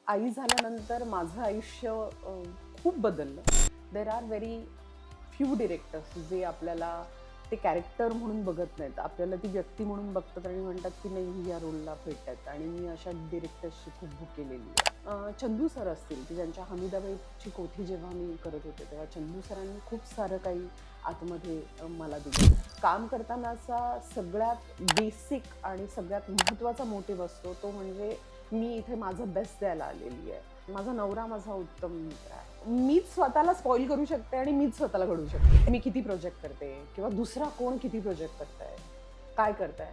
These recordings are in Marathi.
आई झाल्यानंतर माझं आयुष्य खूप बदललं. There are very few directors जे आपल्याला ते कॅरेक्टर म्हणून बघत नाहीत, आपल्याला ती व्यक्ती म्हणून बघतात आणि म्हणतात की नाही ही या रोलला फिट आहेत. आणि मी अशा डिरेक्टर्सची खूप बुक केलेली आहे. चंदू सर असतील की ज्यांच्या हमीदाबाईची कोठी जेव्हा मी करत होते तेव्हा चंदू सरांनी खूप सारं काही आतमध्ये मला दिलं. काम करतानाचा सगळ्यात बेसिक आणि सगळ्यात महत्त्वाचा मोटिव्ह असतो तो म्हणजे मी इथे माझं बेस्ट द्यायला आलेली आहे. माझा नवरा माझा उत्तम मित्र आहे. मीच स्वतःला स्पॉईल करू शकते आणि मीच स्वतःला घडवू शकते. मी किती प्रोजेक्ट करते किंवा दुसरा कोण किती प्रोजेक्ट करताय, काय करताय,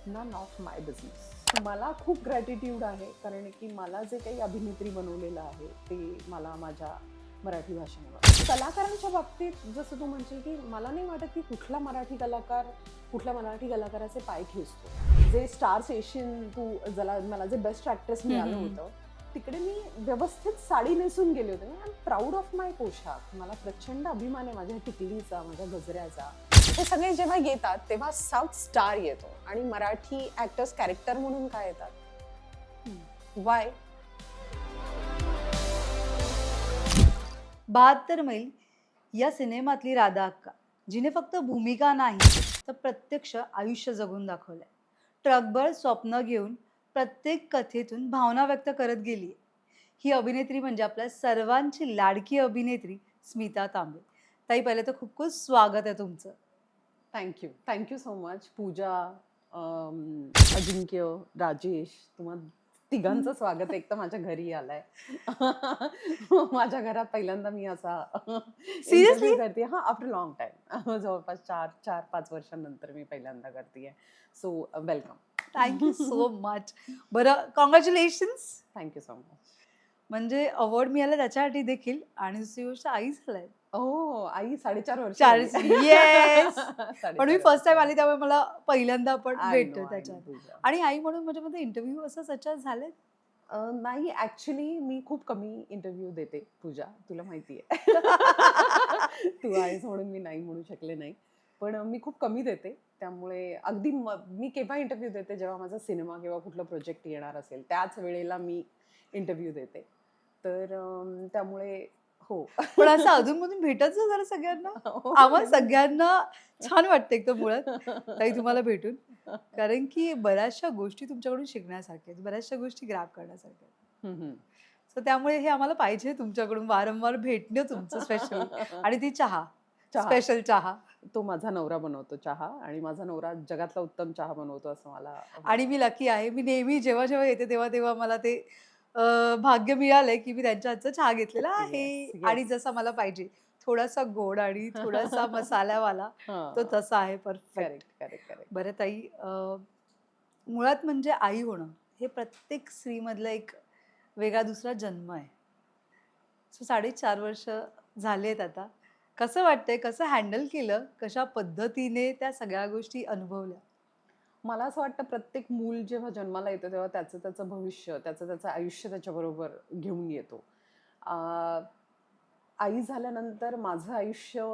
नन ऑफ माय बिझनेस. मला खूप ग्रॅटिट्यूड आहे कारण की मला जे काही अभिनेत्री बनवलेलं आहे ते मला माझ्या मराठी भाषेमुळे. कलाकारांच्या बाबतीत जसं तू म्हणशील की मला नाही वाटत की कुठला मराठी कलाकाराचे पाय खेचतो. जे स्टार्स एशियन तू ज्याला मला जे बेस्ट ॲक्ट्रेस मिळालं होतं तिकडे मी व्यवस्थित साडी नेसून गेले होते. आय एम प्राऊड ऑफ माय पोशाख. मला प्रचंड अभिमान आहे माझ्या टिकलीचा, माझ्या गजऱ्याचा. हे सगळे जेव्हा येतात तेव्हा साऊथ स्टार येतो आणि मराठी ॲक्टर्स कॅरेक्टर म्हणून काय येतात? वाय? 72 मैल या सिनेमातली राधा अक्का, जिने फक्त भूमिका नाही तर प्रत्यक्ष आयुष्य जगून दाखवलंय. ट्रकभर स्वप्न घेऊन प्रत्येक कथेतून भावना व्यक्त करत गेली. ही अभिनेत्री म्हणजे आपल्या सर्वांची लाडकी अभिनेत्री स्मिता तांबे. ताई, पहिले तर खूप खूप स्वागत आहे तुमचं. थँक्यू सो मच पूजा, अजिंक्य, राजेश. तुम्हा तिघांचं स्वागत. एक तर माझ्या घरी आलाय. माझ्या घरात पहिल्यांदा मी असा सिरियसली? इंटरव्ह्यू करते. हा, आफ्टर लॉंग टाइम. जवळपास 4-5 वर्षांनंतर मी पहिल्यांदा करते. So welcome. Thank you so much. बरं, कॉंग्रॅच्युलेशन्स. Thank you so much. म्हणजे अवॉर्ड मिळालं त्याच्यासाठी देखील, आणि दुसरी गोष्ट आई झालाय. हो, आई 4.5 वर्ष झाली. 40 येस. पण मी 4.5 फर्स्ट वर्ष टाइम झाली. आली त्यामुळे मला पहिल्यांदा आपण आय भेटतोय नो त्याच्यात. पूजा. आणि आई म्हणून म्हणजे माझे इंटरव्ह्यू असं सच झाले. नाही, ॲक्च्युली मी खूप कमी इंटरव्ह्यू देते पूजा, तुला माहिती आहे. तू आहेस म्हणून मी नाही म्हणू शकले नाही. पण मी खूप कमी देते. त्यामुळे अगदी मी केव्हा इंटरव्ह्यू देते जेव्हा माझा सिनेमा किंवा कुठला प्रोजेक्ट येणार असेल त्याच वेळेला मी इंटरव्ह्यू देते. तर त्यामुळे हो. पण असं अधूनमधून भेटायचं जरा सगळ्यांना. हो, आम्हाला येऊ ना. सगळ्यांना छान वाटतं एकदम मुळात ताई तुम्हाला भेटून. कारण की बऱ्याचशा गोष्टी तुमच्याकडून शिकण्यासारख्या आहेत. बऱ्याचशा गोष्टी ग्रॅब करण्यासारख्या आहेत. हं, हं. सो त्यामुळे हे आम्हाला पाहिजे तुमच्याकडून वारंवार भेटणं तुमचं स्पेशली. आणि ती चहा, चहा. स्पेशल चहा. तो माझा नवरा बनवतो चहा आणि माझा नवरा जगातला उत्तम चहा बनवतो असं मला आणि मी लकी आहे. मी नेहमी जेव्हा येते तेव्हा मला ते भाग्य मिळालंय, की मी त्यांच्या हातचा चहा घेतलेला येस, आहे. आणि येस. जसा मला पाहिजे. थोडासा गोड आणि थोडासा मसाल्यावाला, तो हां. तसा आहे परफेक्ट. Correct, correct, correct. बरं ताई, मुळात म्हणजे आई होणं हे प्रत्येक स्त्रीमधला एक वेगळा दुसरा जन्म आहे. सो 4.5 वर्ष झालेत आता. कसं वाटतंय? कसं हँडल केलं? कशा पद्धतीने त्या सगळ्या गोष्टी अनुभवल्या? मला असं वाटतं प्रत्येक मूल जेव्हा जन्माला येतं तेव्हा त्याचं भविष्य, त्याचं आयुष्य त्याच्याबरोबर घेऊन येतो. अ, आई झाल्यानंतर माझं आयुष्य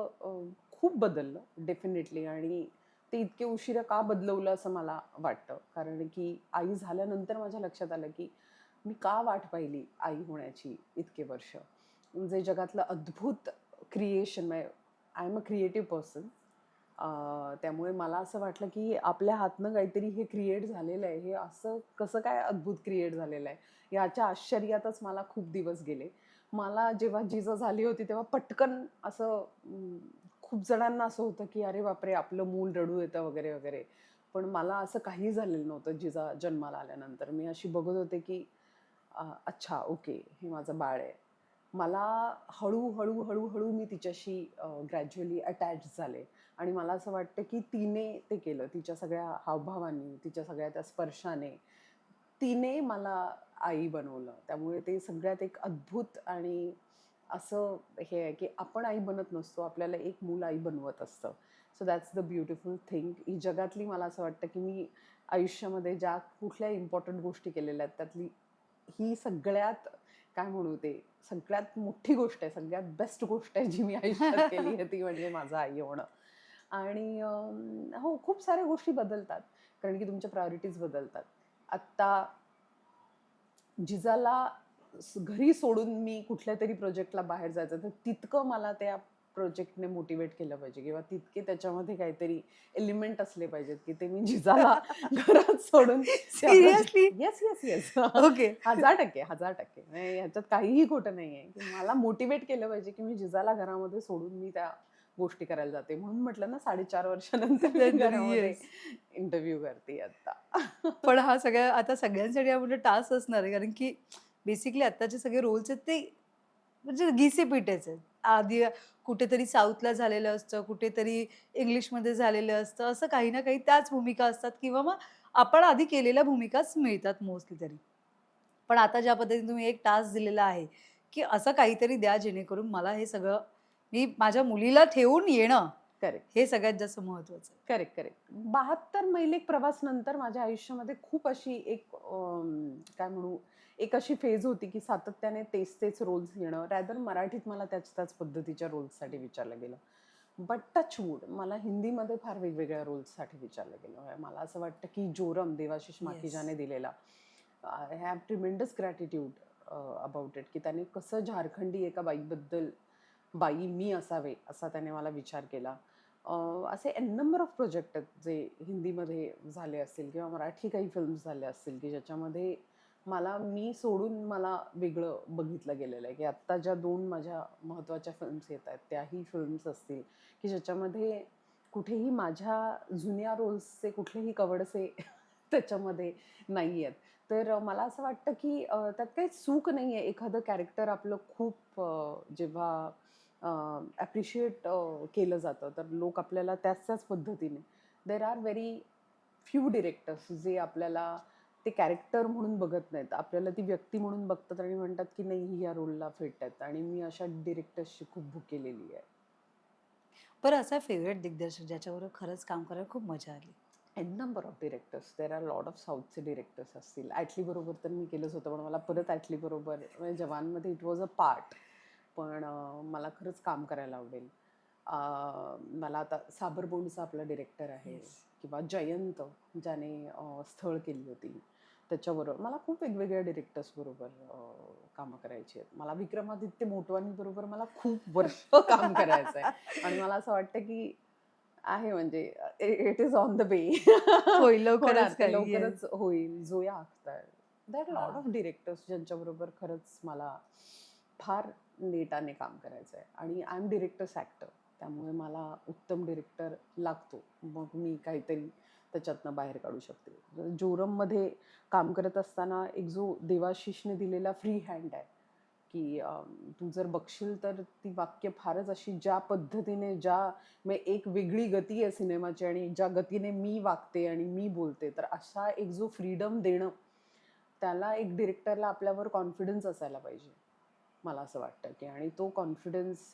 खूप बदललं डेफिनेटली. आणि ते इतके उशिरा का बदलवलं असं मला वाटतं. कारण की आई झाल्यानंतर माझ्या लक्षात आलं की मी का वाट पाहिली आई होण्याची इतके वर्ष. म्हणजे जगातलं अद्भुत क्रिएशन म्हणजे I am a creative person. त्यामुळे मला असं वाटलं की आपल्या हातनं काहीतरी हे क्रिएट झालेलं आहे. हे असं कसं काय अद्भुत क्रिएट झालेलं आहे. याच्या आश्चर्यातच मला खूप दिवस गेले. मला जेव्हा जिजा झाली होती तेव्हा पटकन असं खूप जणांना असं होतं की अरे बापरे, आपलं मूल रडू येतं वगैरे वगैरे. पण मला असं काही झालेलं नव्हतं जिजा जन्माला आल्यानंतर. मी अशी बघत होते की अच्छा, ओके, हे माझं बाळ आहे. मला हळू मी तिच्याशी ग्रॅज्युअली अटॅच झाले. आणि मला असं वाटतं की तिने ते केलं. तिच्या सगळ्या हावभावांनी, तिच्या सगळ्या त्या स्पर्शाने, तिने मला आई बनवलं. त्यामुळे ते सगळ्यात एक अद्भुत आणि असं हे आहे की आपण आई बनत नसतो. आपल्याला एक मूल आई बनवत असतं. So that's the beautiful thing. ही जगातली मला असं वाटतं की मी आयुष्यामध्ये ज्या कुठल्या इम्पॉर्टंट गोष्टी केलेल्या आहेत त्यातली ही सगळ्यात काय म्हणू ते सगळ्यात मोठी गोष्ट आहे, सगळ्यात बेस्ट गोष्ट आहे जी मी आयुष्यात केली आहे ती म्हणजे माझं आई होणं. आणि हो, खूप साऱ्या गोष्टी बदलतात कारण की तुमच्या प्रायोरिटीज बदलतात. आत्ता जिजाला घरी सोडून मी कुठल्या तरी प्रोजेक्टला बाहेर जायचं, तर तितकं मला त्या प्रोजेक्टने मोटिवेट केलं पाहिजे किंवा तितके त्याच्यामध्ये काहीतरी एलिमेंट असले पाहिजेत की ते मी जिजाला घरात सोडून त्या seriously? Yes yes yes okay. 1000% 1000% म्हणजे ह्याच्यात काहीही खोटं नाहीये की मला मोटिवेट केलं पाहिजे की मी जिजाला घरामध्ये सोडून मी त्या गोष्टी करायला जाते. म्हणून म्हटलं ना 4.5 वर्षानंतर मी घरामध्ये येस. इंटरव्ह्यू करते आता. पण हा सगळ्या आता सगळ्यांसाठी हा मोठा टास्क असणार आहे, कारण की बेसिकली आत्ताचे सगळे रोल्स आहेत ते म्हणजे घिसे-पिठेच आहेत. आधी कुठेतरी साऊथला झालेलं असतं, कुठेतरी इंग्लिशमध्ये झालेलं असतं. असं काही ना काही त्याच भूमिका असतात किंवा मग आपण आधी केलेल्या भूमिकाच मिळतात मोस्टली तरी. पण आता ज्या पद्धतीने तुम्ही एक टास्क दिलेला आहे, की असं काहीतरी द्या जेणेकरून मला हे सगळं मी माझ्या मुलीला ठेवून येणं, करेक्ट. हे सगळ्यात जास्त महत्त्वाचं आहे. Correct, correct. 72 मैल प्रवास नंतर माझ्या आयुष्यामध्ये खूप अशी एक काय म्हणू, एक अशी फेज होती, की सातत्याने तेच-तेच रोल्स येणं. रॅदर मराठीत मला त्याच-त्याच पद्धतीच्या रोल्ससाठी विचारलं गेलं. बट टचवूड मला हिंदीमध्ये फार वेगवेगळ्या रोल्ससाठी विचारलं गेलं. मला असं वाटतं, की जोरम देवाशिष येस. माखीजाने दिलेला I have tremendous gratitude about it, की त्याने कसं झारखंडी एका बाईबद्दल बाई मी असावे असा त्याने मला विचार केला. असे एन नंबर ऑफ प्रोजेक्ट आहेत जे हिंदीमध्ये झाले असतील किंवा मराठी काही फिल्म्स झाले असतील की ज्याच्यामध्ये मला मी सोडून मला वेगळं बघितलं गेलेलं आहे की आत्ता ज्या 2 माझ्या महत्त्वाच्या फिल्म्स येत आहेत त्याही फिल्म्स असतील की ज्याच्यामध्ये कुठेही माझ्या जुन्या रोल्सचे कुठलेही कवडसे त्याच्यामध्ये नाही आहेत. तर मला असं वाटतं की त्यात काही चूक नाही आहे. एखादं कॅरेक्टर आपलं खूप जेव्हा ॲप्रिशिएट केलं जातं तर लोक आपल्याला त्याच पद्धतीने there are very few directors जे आपल्याला ते कॅरेक्टर म्हणून बघत नाहीत. आपल्याला ती व्यक्ती म्हणून बघतात आणि म्हणतात की नाही ही या रोलला फिट आहेत आणि मी अशा डिरेक्टर्सची खूप भूक केलेली आहे. बरं असा फेव्हरेट दिग्दर्शक ज्याच्याबरोबर खरंच काम करायला खूप मजा आली? N number of directors. There are lot of साऊथचे डिरेक्टर्स असतील. ॲटली बरोबर तर मी केलंच होतं, पण मला परत ॲटली बरोबर म्हणजे जवानमध्ये इट वॉज अ पार्ट. पण मला खरंच काम करायला आवडेल. मला आता साबर बोंडचा आपला डिरेक्टर आहे येस. किंवा जयंत ज्याने स्थळ केली होती. त्याच्याबरोबर मला खूप वेगवेगळ्या डिरेक्टर्स बरोबर कामं करायची आहेत. मला विक्रमादित्य मोटवानी बरोबर मला खूप वर्ष काम करायचं आहे आणि मला असं वाटतं की आहे म्हणजे it is on the way. होईल होणार लवकरच ते काही. येस. लवकरच होईल. Zoya Akhtar. There are lot हां. ऑफ डिरेक्टर्स ज्यांच्याबरोबर खरंच मला फार नेटाने काम करायचं आहे आणि आय एम डिरेक्टर्स ॲक्टर. त्यामुळे मला उत्तम डिरेक्टर लागतो. मग मी काहीतरी त्याच्यातनं बाहेर काढू शकते. जोरममध्ये काम करत असताना एक जो देवाशिषने दिलेला फ्री हँड आहे, की तू जर बघशील तर ती वाक्य फारच अशी ज्या पद्धतीने म्हणजे एक वेगळी गती आहे सिनेमाची आणि ज्या गतीने मी वागते आणि मी बोलते, तर असा एक जो फ्रीडम देणं, त्याला एक डिरेक्टरला आपल्यावर कॉन्फिडन्स असायला पाहिजे. मला असं वाटतं, की आणि तो कॉन्फिडन्स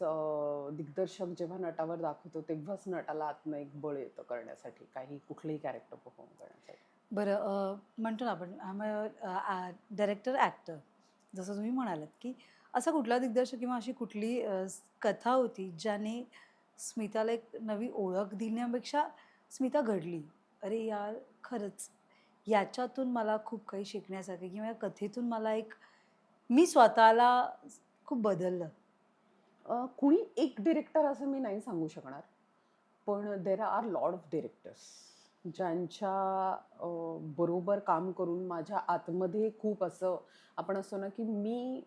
दिग्दर्शक जेव्हा नटावर दाखवतो, तेव्हाच नटाला आतनं एक बळ येतं करण्यासाठी, कुठलंही कॅरेक्टर परफॉर्म करण्यासाठी. बरं म्हणतो ना आपण डायरेक्टर, ॲक्टर जसं तुम्ही म्हणालात, की असा कुठला दिग्दर्शक किंवा अशी कुठली कथा होती ज्याने स्मिताला एक नवी ओळख देण्यापेक्षा स्मिता घडली. अरे यार, खरंच याच्यातून मला खूप काही शिकण्यासारखं किंवा या कथेतून मला एक मी स्वतःला खूप बदललं. कुणी एक डिरेक्टर असं मी नाही सांगू शकणार. पण देर आर लॉट ऑफ डिरेक्टर्स ज्यांच्या बरोबर काम करून माझ्या आतमध्ये खूप असं आपण असतो ना की मी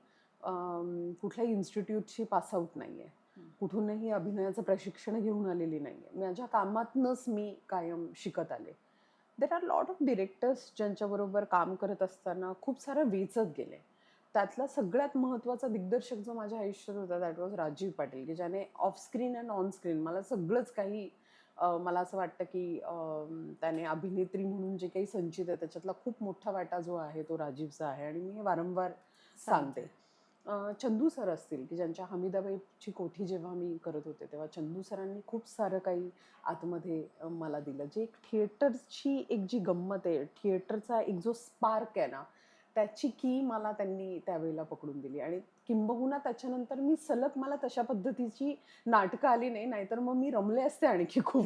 कुठल्याही इन्स्टिट्यूटची पास आउट नाही आहे. कुठूनही अभिनयाचं प्रशिक्षण घेऊन आलेली नाही आहे. माझ्या कामातनंच मी कायम शिकत आले. There are lot of directors ज्यांच्याबरोबर काम करत असताना खूप सारं वेचत गेले. त्यातला सगळ्यात महत्त्वाचा दिग्दर्शक जो माझ्या आयुष्यात होता दॅट वॉज राजीव पाटील, की ज्याने of screen and on screen मला सगळंच काही मला असं वाटतं की त्याने अभिनेत्री म्हणून जे काही संचित आहे त्याच्यातला खूप मोठा वाटा जो आहे तो राजीवचा आहे आणि मी हे वारंवार सांगते. चंदू सर असतील की ज्यांच्या हमीदाबाईची कोठी जेव्हा मी करत होते तेव्हा चंदू सरांनी खूप सारं काही आतमध्ये मला दिलं. जे एक थिएटरची एक जी गंमत आहे, थिएटरचा एक जो स्पार्क आहे ना, त्याची की मला त्यांनी त्यावेळेला पकडून दिली आणि किंबहुना त्याच्यानंतर मी सलग मला तशा पद्धतीची नाटकं आली नाही, नाहीतर मग मी रमले असते आणखी खूप.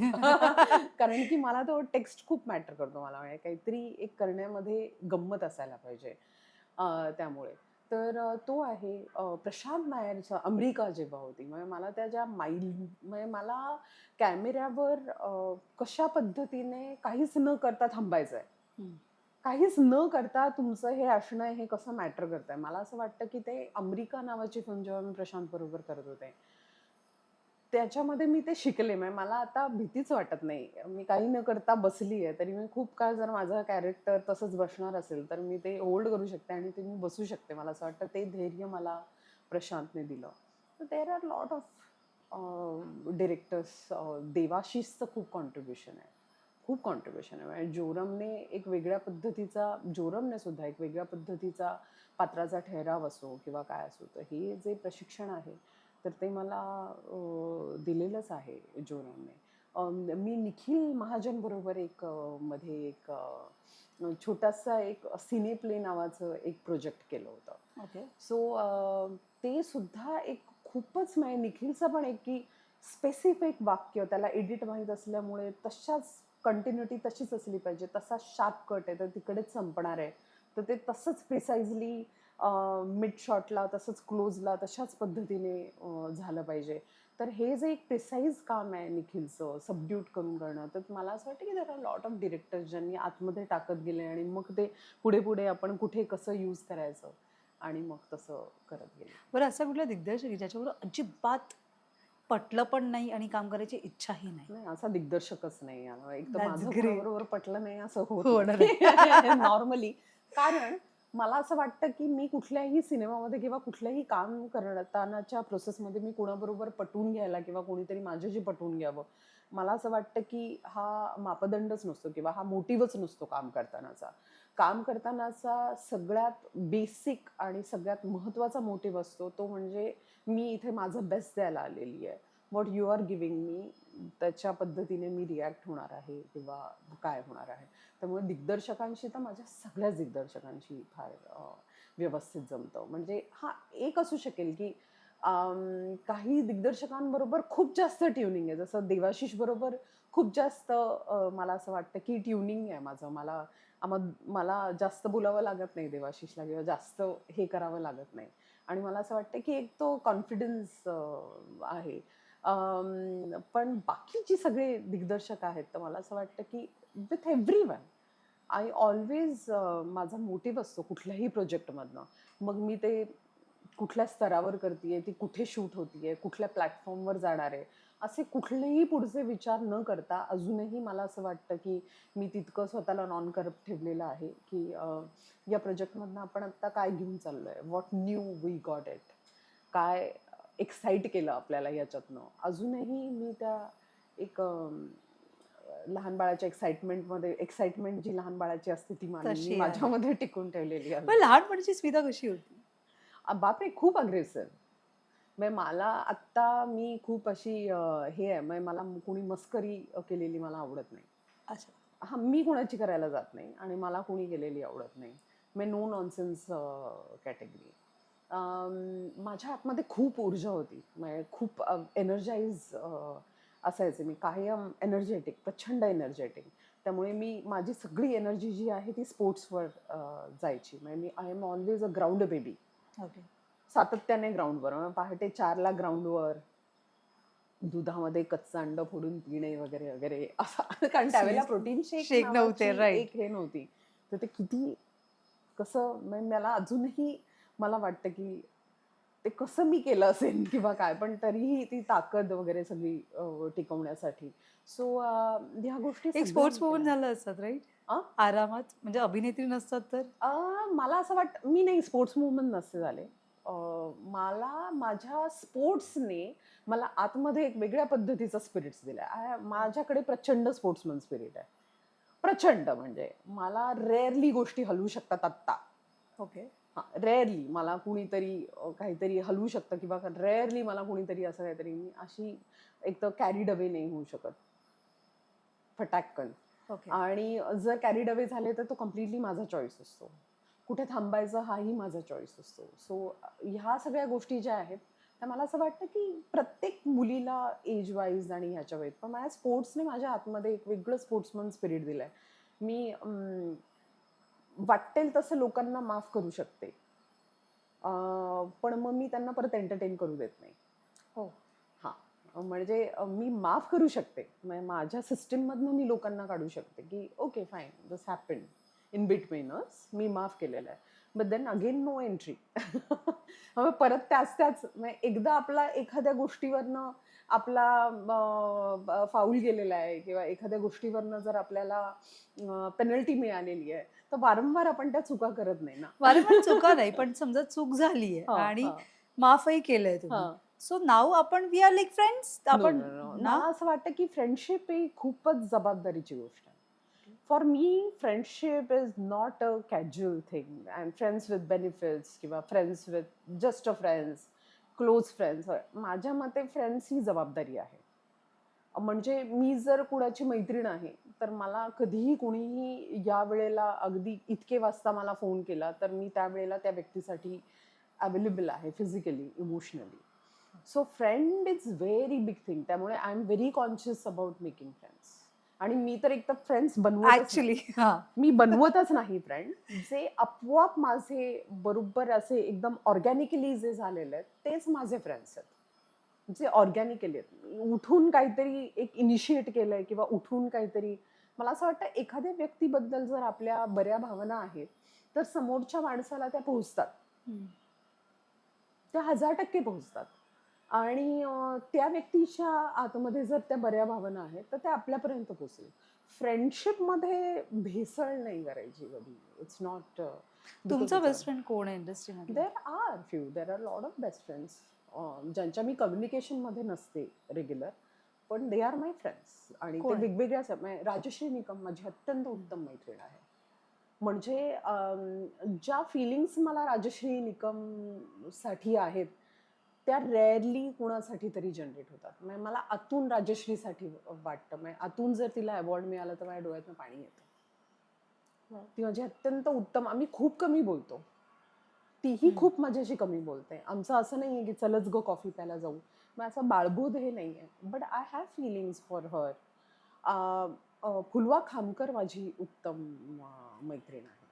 कारण की मला तो टेक्स्ट खूप मॅटर करतो मला म्हणजे काहीतरी एक करण्यामध्ये गंमत असायला पाहिजे त्यामुळे. तर तो आहे प्रशांत नायरचा अमेरिका जेव्हा होती. म्हणजे मला त्याच्या म्हणजे मला कॅमेऱ्यावर कशा पद्धतीने काहीच न करता थांबायचंय. हं. काहीच न करता तुमचं हे असणं हे कसं मॅटर करतंय. मला असं वाटतं, की ते अमेरिका नावाची फिल्म जेव्हा मी प्रशांत बरोबर करत होते, त्याच्यामध्ये मी ते शिकले. म्हणजे मला आता भीतीच वाटत नाही. मी काही न करता बसली आहे, तरी मी खूप काळ जर माझं कॅरेक्टर तसंच बसणार असेल, तर मी ते होल्ड करू शकते आणि ते मी बसू शकते. मला असं वाटतं ते धैर्य मला प्रशांतने दिलं. तर there are lot of directors. देवाशीषचं खूप कॉन्ट्रिब्युशन आहे. खूप कॉन्ट्रिब्युशन आहे. म्हणजे जोरमने सुद्धा एक वेगळ्या पद्धतीचा पात्राचा ठहराव असो किंवा काय असो, तर हे जे प्रशिक्षण आहे, तर ते मला दिलेलंच आहे जोराने. मी निखिल महाजन बरोबर मध्ये छोटासा एक सिने प्ले नावाचं एक प्रोजेक्ट केलं होतं. ओके. सो ते सुद्धा एक खूपच म्हणजे निखिलचं पण एक की स्पेसिफिक वाक्य त्याला एडिट माहीत असल्यामुळे तशाच कंटिन्युटी तशीच असली पाहिजे, तसा शार्प कट आहे तर तिकडेच संपणार आहे, तर ते तसंच प्रिसाइजली मिड शॉटला तसंच क्लोजला तशाच पद्धतीने झालं पाहिजे. तर हे जे एक प्रिसाईज काम आहे निखिलचं सबड्यूट करून करणं, तर मला असं वाटतं की there are lot of directors ज्यांनी आतमध्ये टाकत गेले आणि मग ते पुढे पुढे आपण कुठे कसं यूज करायचं आणि मग तसं करत गेले. बरं, असा कुठला दिग्दर्शक आहे ज्याच्याबरोबर अजिबात पटलं पण नाही आणि काम करायची इच्छाही नाही? नाही, असा दिग्दर्शकच नाही आहे. एक तर दॅट्स माझं ग्रेट. कोणाबरोबर पटलं नाही असं होत होणार नाही आहे. नॉर्मली. कारण मला असं वाटतं, की मी कुठल्याही सिनेमामध्ये किंवा कुठल्याही काम करतानाच्या प्रोसेसमध्ये मी कुणाबरोबर पटवून घ्यायला किंवा कोणीतरी माझ्याशी पटवून घ्यावं. मला असं वाटतं, की हा मापदंडच नसतो किंवा हा मोटिव्हच नसतो काम करतानाचा. काम करतानाचा सगळ्यात बेसिक आणि सगळ्यात महत्त्वाचा मोटिव्ह असतो तो म्हणजे मी इथे माझं बेस्ट द्यायला आलेली आहे. व्हॉट यू आर गिव्हिंग मी त्याच्या पद्धतीने मी रिॲक्ट होणार आहे किंवा काय होणार आहे. त्यामुळे दिग्दर्शकांशी तर माझ्या सगळ्याच दिग्दर्शकांशी फार व्यवस्थित जमतं. म्हणजे हां, एक असू शकेल की काही दिग्दर्शकांबरोबर खूप जास्त ट्युनिंग आहे. जसं देवाशीष बरोबर खूप जास्त मला असं वाटतं की ट्युनिंग आहे माझं. मला जास्त बोलावं लागत नाही देवाशीषला किंवा जास्त हे करावं लागत नाही. आणि मला असं वाटतं की एक तो कॉन्फिडन्स आहे. पण बाकी जी सगळे दिग्दर्शक आहेत, तर मला असं वाटतं की विथ एव्हरीवन आय ऑल्वेज माझा मोटिव्ह असतो कुठल्याही प्रोजेक्टमधनं. मग मी ते कुठल्या स्तरावर करतीये, ती कुठे शूट होतीये, कुठल्या प्लॅटफॉर्मवर जाणार आहे, असे कुठलेही पुढचे विचार न करता अजूनही मला असं वाटतं की मी तितकं स्वतःला नॉन करप्ट ठेवलेलं आहे की या प्रोजेक्टमधनं आपण आत्ता काय घेऊन चाललोय, what new we got it, काय एक्साईट केलं आपल्याला याच्यातनं. अजूनही मी त्या एक लहान बाळाच्या एक्साइटमेंट जी लहान बाळाची असते ती मी तशी आहे. माझ्यामध्ये टिकवून ठेवलेली आहे पण अजून. लहानपणीची स्मिता कशी होती? बापरे! खूप अग्रेसिव्ह. म्हणजे मला आत्ता मी खूप अशी हे आहे म्हणजे मला कोणी मस्करी केलेली मला आवडत नाही. अच्छा. हां, मी कुणाची करायला जात नाही आणि मला कोणी केलेली आवडत नाही. म्हणजे नो नॉनसेन्स कॅटेगरी. माझ्या आतमध्ये खूप ऊर्जा होती. म्हणजे खूप एनर्जाइज असायचे मी. कायम एनर्जेटिक, प्रचंड एनर्जेटिक. त्यामुळे माझी सगळी एनर्जी जी आहे ती स्पोर्ट्सवर जायची. म्हणजे I am always a ground baby. Okay. सातत्याने ग्राउंडवर. पहाटे 4:00ला ग्राउंडवर, दुधामध्ये कच्चं अंड फोडून पिणे वगैरे, वगैरे असं. कारण त्यावेळेला प्रोटीन शेक शेक नव्हते, नावाची राइट. एक हे नव्हती. तर ते किती कसं म्हणजे मला अजूनही मला वाटतं, की ते कसं मी केलं असेल किंवा काय, पण तरीही ती ताकद वगैरे सगळी टिकवण्यासाठी. सो ह्या गोष्टी एक सगळ्या स्पोर्ट्स मी वुमन केल्या. झालं असतात, राइट? आरामात म्हणजे अभिनेत्री नसतात तर? मला असं वाटतं मी नाही स्पोर्ट्स वुमन नसते झाले. अ, मला माझ्या स्पोर्ट्सने मला आतमध्ये एक वेगळ्या पद्धतीचा स्पिरिट्स दिलाय. माझ्याकडे प्रचंड स्पोर्ट्समन स्पिरिट आहे. प्रचंड म्हणजे मला रेअरली गोष्टी हलवू शकतात आत्ता. ओके. हां, रेअरली मला कुणीतरी काहीतरी हलवू शकतं किंवा रेअरली मला कुणीतरी असं काहीतरी मी अशी एक तर कॅरीड अवे नाही होऊ शकत. फटाकन. ओके. आणि जर कॅरीड अवे झाले तर तो कम्प्लिटली माझा चॉईस असतो. कुठे थांबायचं हाही माझा चॉईस असतो. सो ह्या सगळ्या गोष्टी ज्या आहेत, त्या मला असं वाटतं की प्रत्येक मुलीला एज वाईज आणि ह्याच्या वेळेत पण माझ्या स्पोर्ट्सने माझ्या आतमध्ये एक वेगळं स्पोर्ट्समन स्पिरिट दिलंय. मी वाट्टेल तसं लोकांना माफ करू शकते. पण मग मी त्यांना परत एंटरटेन करू देत नाही. हो. हां, म्हणजे मी माफ करू शकते. म्हणजे माझ्या सिस्टममधनं मी लोकांना काढू शकते, की okay fine, this happened in between us. मी माफ केलेलं आहे. But then again no entry. मग परत त्याच म्हणजे एकदा आपला एखाद्या गोष्टीवरनं आपला फाऊल गेलेला आहे किंवा एखाद्या गोष्टीवरनं जर आपल्याला पेनल्टी मिळालेली आहे, तर वारंवार आपण त्या चुका करत नाही ना. वारंवार चुका नाही, पण समजा चूक झालीये हां, आणि हां, माफही केलंय तुम्ही. हां. सो नाऊ आपण we are like friends no, आपण नो, नो. ना? मला असं वाटतं, की फ्रेंडशिप ही खूपच जबाबदारीची गोष्ट आहे. For me friendship is not a casual thing and friends with benefits किंवा friends with just a friends, close friends. माझ्या मते फ्रेंड्स ही जबाबदारी आहे. म्हणजे मी जर कुणाची मैत्रीण आहे, तर मला कधीही कुणीही या वेळेला अगदी इतके वाजता मला फोन केला, तर मी त्यावेळेला त्या व्यक्तीसाठी अवेलेबल आहे physically, emotionally. So friend is very big thing. त्यामुळे I am very conscious about making friends. आणि मी तर एक तर फ्रेंड्स बनवतच नाही. ऍक्च्युली हां. मी बनवतच नाही फ्रेंड. जे आपोआप माझे बरोबर असे एकदम ऑर्गॅनिकली जे झालेले आहेत, तेच माझे फ्रेंड्स आहेत. जे ऑर्गॅनिकली आहेत. उठून काहीतरी एक इनिशिएट केलंय किंवा उठून काहीतरी मला असं वाटतं एखाद्या व्यक्तीबद्दल जर आपल्या बऱ्या भावना आहेत, तर समोरच्या माणसाला त्या पोहोचतात. त्या 1000% पोहोचतात. आणि त्या व्यक्तीच्या आतमध्ये जर त्या बऱ्या भावना आहेत, तर त्या आपल्यापर्यंत पोहोचेल. फ्रेंडशिपमध्ये भेसळ नाही करायची कधी. इट्स नॉट तुमचा बेस्ट फ्रेंड कोण आहे इंडस्ट्रीमध्ये? देर are lot of best friends ज्यांच्या मी कम्युनिकेशनमध्ये नसते रेग्युलर, पण दे आर माय फ्रेंड्स. आणि ते कोण आहे? वेगवेगळ्या म्हणजे राजश्री निकम माझी अत्यंत उत्तम मैत्रीण आहे. म्हणजे ज्या फिलिंग्स मला राजश्री निकम साठी आहेत, त्या रेअरली कुणासाठी तरी जनरेट होतात. म्हणजे मला आतून राजश्रीसाठी वाटतं. म्हणजे आतून जर तिला अवॉर्ड मिळाला तर माझ्या डोळ्यातनं पाणी येतं. ती माझी अत्यंत उत्तम. आम्ही खूप कमी बोलतो. तीही खूप माझ्याशी कमी बोलते. आमचं असं नाहीये की चलच गं कॉफी प्यायला जाऊ. मग असं बाळबोध हे नाहीये. But I have feelings for her. फुलवा खामकर माझी उत्तम मैत्रीण आहे.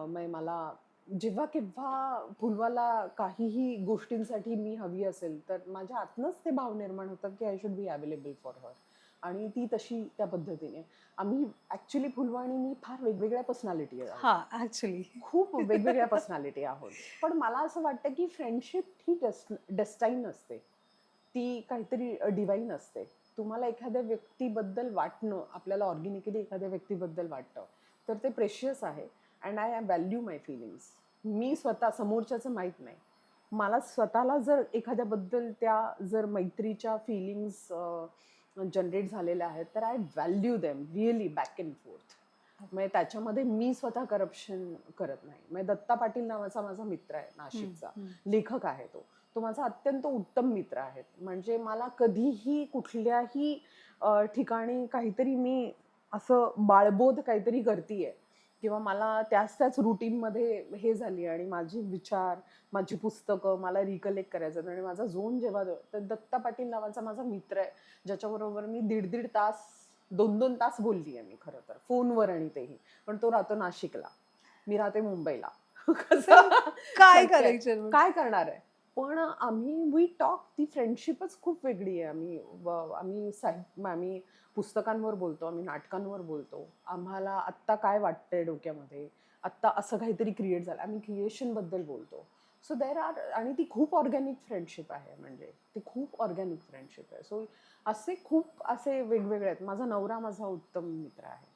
म्हणजे मला जेव्हा केव्हा फुलवाला काहीही गोष्टींसाठी मी हवी असेल, तर माझ्या आतनंच ते भाव निर्माण होतात की I should be available for her. आणि ती तशी त्या पद्धतीने. आम्ही ॲक्च्युली फुलवा आणि मी फार वेगवेगळ्या पर्सनॅलिटी आहोत. हां, ऍक्च्युली. खूप वेगवेगळ्या पर्सनॅलिटी आहोत. पण मला असं वाटतं की फ्रेंडशिप ही डेस्टाईन असते. ती काहीतरी डिवाइन असते. तुम्हाला एखाद्या व्यक्तीबद्दल वाटणं, आपल्याला ऑर्गॅनिकली एखाद्या व्यक्तीबद्दल वाटतं, तर ते प्रेशियस आहे. And I value my feelings. मी स्वतः समोरच्याचं माहीत नाही. मला स्वतःला जर एखाद्याबद्दल त्या जर मैत्रीच्या फीलिंग्स जनरेट झालेल्या आहेत, तर I value them really back and fourth. म्हणजे त्याच्यामध्ये मी स्वतः करप्शन करत नाही. म्हणजे दत्ता पाटील नावाचा माझा मित्र आहे नाशिकचा, लेखक आहे तो. तो माझा अत्यंत उत्तम मित्र आहे. म्हणजे मला कधीही कुठल्याही ठिकाणी काहीतरी मी असं बाळबोध काहीतरी करतीये किंवा मला त्याच रुटीनमध्ये हे झाली आणि माझे विचार, माझी पुस्तकं मला रिकलेक्ट करायचं आणि माझा झोन जेव्हा तर दत्ता पाटील नावाचा माझा मित्र आहे, ज्याच्याबरोबर मी 1.5 तास 2-2 तास बोलली आहे मी खरं तर फोनवर. आणि तेही पण तो राहतो नाशिकला, मी राहते मुंबईला. कसं काय शक्य आहे? करायचं? काय करणार आहे? पण आम्ही वी टॉक. ती फ्रेंडशिपच खूप वेगळी आहे. आम्ही पुस्तकांवर बोलतो, आम्ही नाटकांवर बोलतो. आम्हाला आत्ता काय वाटतंय डोक्यामध्ये, आत्ता असं काहीतरी क्रिएट झालं, आम्ही क्रिएशनबद्दल बोलतो. So there are. आणि ती खूप ऑर्गॅनिक फ्रेंडशिप आहे. म्हणजे ती खूप ऑर्गॅनिक फ्रेंडशिप आहे. सो असे खूप असे वेगवेगळे आहेत. माझा नवरा माझा उत्तम मित्र आहे.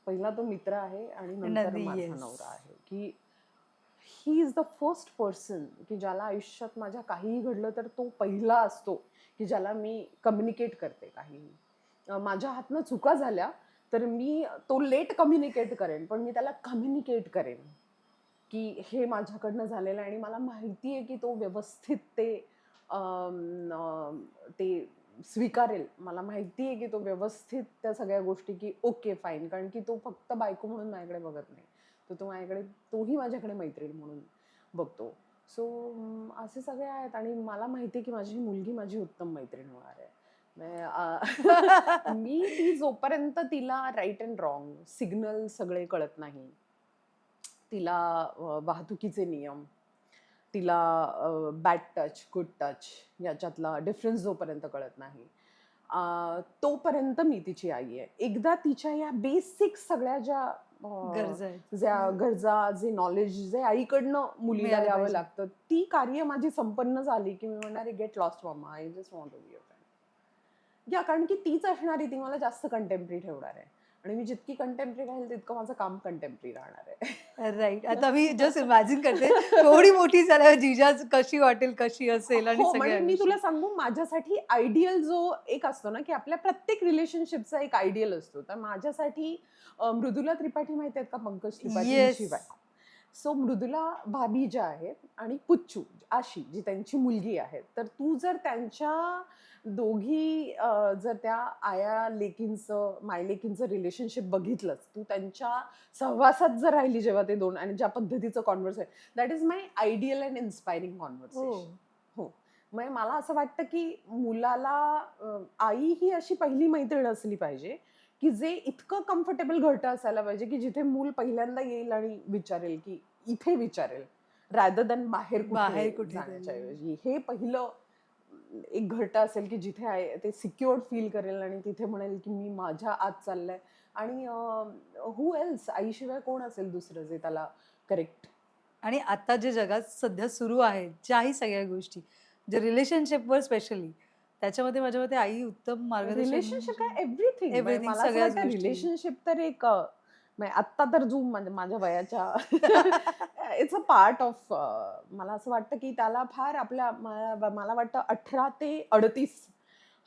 पहिला तो मित्र आहे आणि नंतर नदी, माझा येस. नवरा आहे. की he is the first person की ज्याला आयुष्यात माझ्या काहीही घडलं तर तो पहिला असतो की ज्याला मी कम्युनिकेट करते काहीही. माझ्या हातनं चुका झाल्या तर मी तो लेट कम्युनिकेट करेन, पण मी त्याला कम्युनिकेट करेन की हे माझ्याकडनं झालेलं आहे. आणि मला माहिती आहे की तो व्यवस्थित ते स्वीकारेल. मला माहिती आहे की तो व्यवस्थित त्या सगळ्या गोष्टी की ओके फाईन. कारण की तो फक्त बायको म्हणून माझ्याकडे बघत नाही, तर तोही माझ्याकडे मैत्रीण म्हणून बघतो. सो असे सगळे आहेत. आणि मला माहिती आहे की माझी मुलगी माझी उत्तम मैत्रीण होणार आहे. मी ती जोपर्यंत तिला राईट अँड रॉंग सिग्नल सगळे कळत नाही, तिला वाहतुकीचे नियम, तिला बॅड टच गुड टच याच्यातला डिफरन्स जोपर्यंत कळत नाही तोपर्यंत मी तिची आई आहे. एकदा तिच्या या बेसिक सगळ्या ज्या गरजा आहेत. ज्या गरजा जे नॉलेज जे आईकडनं मुलीला मिळालं द्यावं पाहिजे. लागतं ती कार्य माझी संपन्न झाली की मी म्हणणारे get lost mamma I just want to be your friend. या कारण की तीच असणारी ती मला जास्त कंटेम्पररी ठेवणार आहे आणि मी जितकी कंटेम्पररी राहील तितकं माझं काम कंटेम्पररी राहणार आहे. राईट. आता मी जस्ट इमॅजिन करते थोडी मोठी झाल्यावर जिजा कशी वाटेल, कशी असेल आणि हो, सगळे म्हणजे मी आयुष्य. तुला सांगू माझ्यासाठी आयडियल जो एक असतो ना की आपल्या प्रत्येक रिलेशनशिपचा एक आयडियल असतो. तर माझ्यासाठी मृदुला त्रिपाठी माहिती आहेत का पंकज त्रिपाठी येस. शिवाय. सो मृदुला भाभी ज्या आहेत आणि पुच्चू आशी जी त्यांची मुलगी आहे तर तू जर त्यांच्या दोघी जर त्या आया लेकींचं मायलेकींचं रिलेशनशिप बघितलंच तू त्यांच्या सहवासात जर राहिली जेव्हा ते दोन आणि ज्या पद्धतीचं conversation that is my ideal and inspiring conversation. हो. म्हणजे मला असं वाटतं की मुलाला आई ही अशी पहिली मैत्रीण असली पाहिजे की जे इतकं कम्फर्टेबल घरटं असायला पाहिजे की जिथे मूल पहिल्यांदा येईल आणि विचारेल की इथे विचारेल रॅदर दॅन बाहेर बाहेर कुठे कुठे जाण्याच्या ऐवजी हे पहिलं एक घरटं असेल की जिथे ते सिक्युअर्ड फील करेल आणि तिथे म्हणेल की मी माझ्या आत चाललंय आणि हु एल्स आईशिवाय कोण असेल दुसरं जे त्याला करेक्ट. आणि आता जे जगात सध्या सुरू आहे ज्याही सगळ्या गोष्टी जे रिलेशनशिपवर स्पेशली त्याच्यामध्ये माझ्या मते आई उत्तम मार्गदर्शन. रिलेशनशिप काय एव्हरीथिंग. Everything, मला असं सगळ्याच वाटतं गोष्टी. रिलेशनशिप तर एक म्हणजे आत्ता तर जूम म्हणजे माझ्या वयाच्या इट्स अ पार्ट ऑफ मला असं वाटतं की त्याला फार आपल्या मला वाटतं 18 ते 38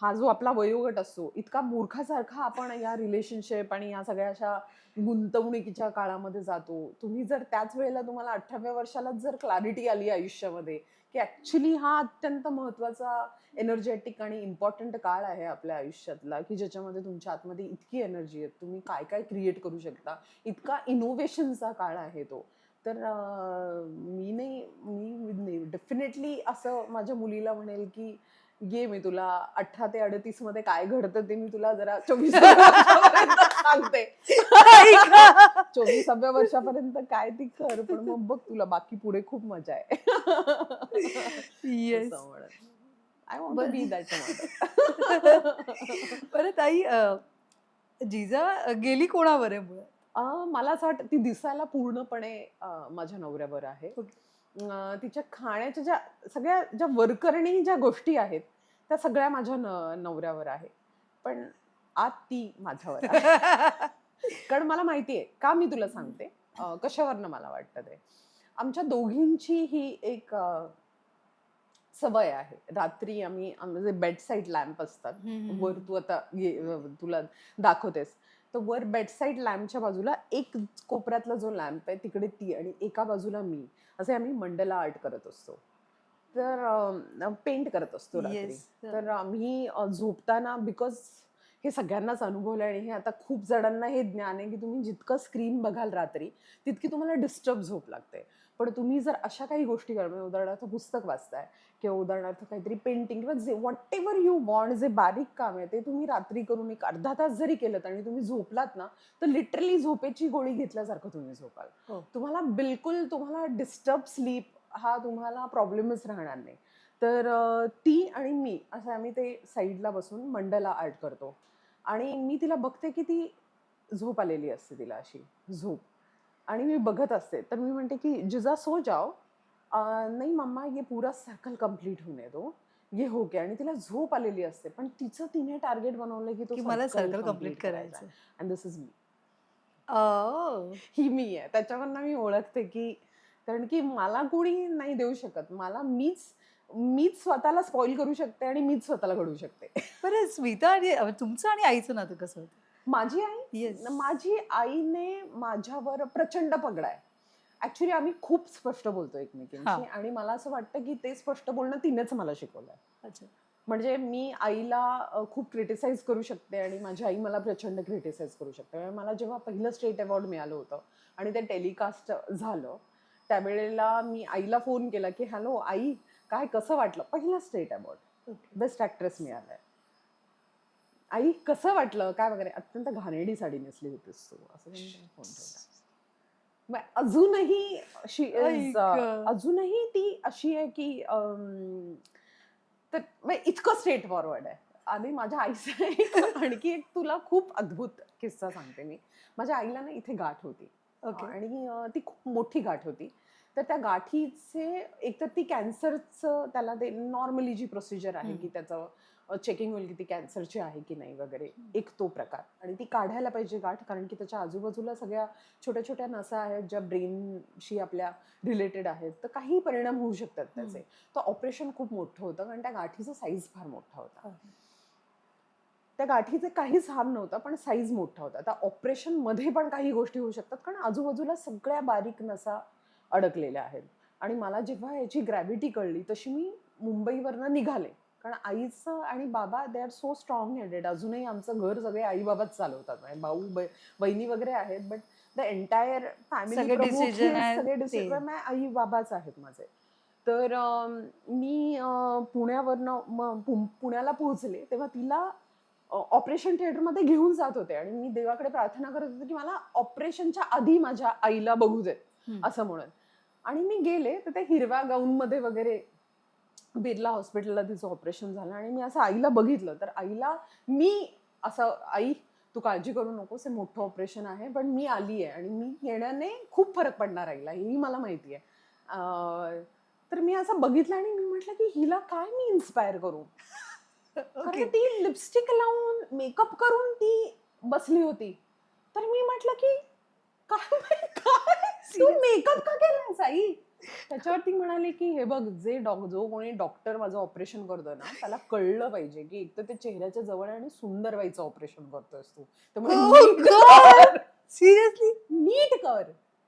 हा जो आपला वयोगट असतो इतका मूर्खासारखा आपण या रिलेशनशिप आणि या सगळ्या अशा गुंतवणुकीच्या काळामध्ये जातो. तुम्ही जर त्याच वेळेला तुम्हाला 18व्या वर्षालाच जर क्लॅरिटी आली आयुष्यामध्ये की ऍक्च्युली हा अत्यंत महत्वाचा एनर्जेटिक आणि इम्पॉर्टंट काळ आहे आपल्या आयुष्यातला की ज्याच्यामध्ये तुमच्या आतमध्ये इतकी एनर्जी आहे तुम्ही काय काय क्रिएट करू शकता इतका इनोव्हेशनचा काळ आहे तो. तर मी डेफिनेटली असं माझ्या मुलीला म्हणेल की ये मी तुला 18 ते 38 मध्ये काय घडतं ते मी तुला जरा 24व्या वर्षापर्यंत सांगते. 24व्या वर्षापर्यंत काय ती कर पण मग बघ तुला बाकी पुढे खूप मजा आहे. येस. असं म्हणत. आय वॉन्ट टू बरं. बी दॅट मदर. परत आई जिजा गेली कोणावर आहे मुळात? मला असं वाटतं ती दिसायला पूर्णपणे माझ्या नवऱ्यावर आहे. Okay. तिच्या खाण्याच्या ज्या सगळ्या ज्या वरकरणी ज्या गोष्टी आहेत त्या सगळ्या माझ्या नवऱ्यावर आहे पण आत ती माझ्यावर आहे. कारण मला माहितीये का मी तुला सांगते कशावरनं मला वाटतं ते. आमच्या दोघींची ही एक सवय आहे. रात्री आम्ही बेड साईड लॅम्प असतात वर तू आता तुला दाखवतेस तर वर बेडसाईड लॅम्पच्या बाजूला एक कोपऱ्यातला जो लॅम्प आहे तिकडे ती आणि एका बाजूला मी असे आम्ही मंडला आर्ट करत असतो. तर पेंट करत असतो रात्री. Yes. तर आम्ही झोपताना बिकॉज हे सगळ्यांनाच अनुभवलं आणि हे आता खूप जणांना हे ज्ञान आहे की तुम्ही जितकं स्क्रीन बघाल रात्री तितकी तुम्हाला डिस्टर्ब झोप लागते. पण तुम्ही जर अशा काही गोष्टी करा म्हणजे उदाहरणार्थ पुस्तक वाचताय किंवा उदाहरणार्थ काहीतरी पेंटिंग किंवा जे व्हॉट एव्हर यू वॉन्ट जे बारीक काम आहे ते तुम्ही रात्री करून एक अर्धा तास जरी केलं आणि तुम्ही झोपलात ना तर लिटरली झोपेची गोळी घेतल्यासारखं तुम्ही झोपाल. हो. तुम्हाला बिलकुल तुम्हाला डिस्टर्ब स्लीप हा तुम्हाला प्रॉब्लेमच राहणार नाही. तर ती आणि मी असं आम्ही ते साईडला बसून मंडला आर्ट करतो आणि मी तिला बघते की ती झोप आलेली असते तिला अशी झोप आणि मी बघत असते तर मी म्हणते की जिजा सो जाओ नाही मम्मा ये पूरा सर्कल कंप्लीट होणे दो ये हो गया आणि तिला झोप आलेली असते पण तिचं तिने टार्गेट बनवलं की तो की मला सर्कल कम्प्लीट करायचं. And this is me. Oh. ही मी आहे त्याच्यावरनं मी ओळखते की कारण की मला कोणी नाही देऊ शकत. मला मीच स्वतःला स्पॉइल करू शकते आणि मीच स्वतःला घडवू शकते. बरं स्मिता आणि तुमचं आणि आईचं नातं कसं होतं? माझी आईने माझ्यावर प्रचंड पगडा आहे. ऍक्च्युली आम्ही खूप स्पष्ट बोलतो एकमेकींशी आणि मला असं वाटतं की ते स्पष्ट बोलणं तिनेच मला शिकवलंय. अच्छा. म्हणजे मी आईला खूप क्रिटिसाइज करू शकते आणि माझी आई मला प्रचंड क्रिटिसाइज करू शकते. म्हणजे मला जेव्हा पहिलं स्टेट अवॉर्ड मिळालं होतं आणि ते टेलिकास्ट झालं त्यावेळेला मी आईला फोन केला की हॅलो आई काय कसं वाटलं. पहिला स्टेट अवॉर्ड बेस्ट ऍक्ट्रेस मिळालाय. आई कसं वाटलं काय वगैरे. अत्यंत घाणेरडी साडी नेसली होतीस तू असं फोन ठेवला. अजूनही शी इज ऐक. अजूनही ती अशी आहे की तर इतकं स्ट्रेट फॉरवर्ड आहे. आणि माझ्या आईचं आणखी एक तुला खूप अद्भुत किस्सा सांगते मी. माझ्या आईला ना इथे गाठ होती ओके. आणि ती खूप मोठी गाठ होती. तर त्या गाठीचे एकतर ती कॅन्सरचं त्याला ते नॉर्मली जी प्रोसिजर आहे की त्याचं चेकिंग होईल की ती कॅन्सरची आहे की नाही वगैरे, एक तो प्रकार. आणि ती काढायला पाहिजे गाठ, कारण की त्याच्या आजूबाजूला सगळ्या छोट्या छोट्या नसा आहेत ज्या ब्रेनशी आपल्या रिलेटेड आहेत, तर काही परिणाम होऊ शकतात त्याचे. तर ऑपरेशन खूप मोठं होतं कारण त्या गाठीचा साईज फार मोठा होता. त्या गाठीचे काहीच हार्म नव्हता, पण साईज मोठा होता. त्या ऑपरेशन मध्ये पण काही गोष्टी होऊ शकतात कारण आजूबाजूला सगळ्या बारीक नसा अडकलेल्या आहेत. आणि मला जेव्हा याची ग्रॅव्हिटी कळली तशी मी मुंबईवरनं निघाले, कारण आईचं आणि बाबा they are so strong headed. अजूनही आमचं घर सगळे आई बाबाच चालवतात. म्हणजे भाऊ बहिणी वगैरे आहेत, बट द एंटायर फॅमिली सगळे प्रमुख डिसिजन आहे सगळे ते. डिसिजन आई बाबाच आहेत माझे. तर मी पुण्यावरनं पुण्याला पोहोचले तेव्हा तिला ऑपरेशन थिएटरमध्ये घेऊन जात होते आणि मी देवाकडे प्रार्थना करत होते की मला ऑपरेशनच्या आधी माझ्या आईला बघू देत असं म्हणून. आणि मी गेले तर त्या हिरव्या गाऊनमध्ये वगैरे बिर्ला हॉस्पिटलला तिचं ऑपरेशन झालं आणि मी असं आईला बघितलं. तर आईला मी असं, आई तू काळजी करू नकोस, हे मोठं ऑपरेशन आहे, पण मी आली आहे आणि मी येण्याने खूप फरक पडणार आईला, हेही मला माहिती आहे. तर मी असं बघितलं आणि मी म्हटलं की हिला काय मी इन्स्पायर करू. ओके. कारण ती लिपस्टिक लावून मेकअप करून ती बसली होती. तर मी म्हटलं की काय तू मेकअप का केलास आई. त्याच्यावर ती म्हणाली की हे बघ, जो कोणी डॉक्टर माझं ऑपरेशन करतोय ना, त्याला कळलं पाहिजे की एक तर ते चेहऱ्याच्या जवळ आहे आणि सुंदर व्हायचं ऑपरेशन करतोयस तू, त्यामुळे नीट कर. सिरियसली. नीट कर.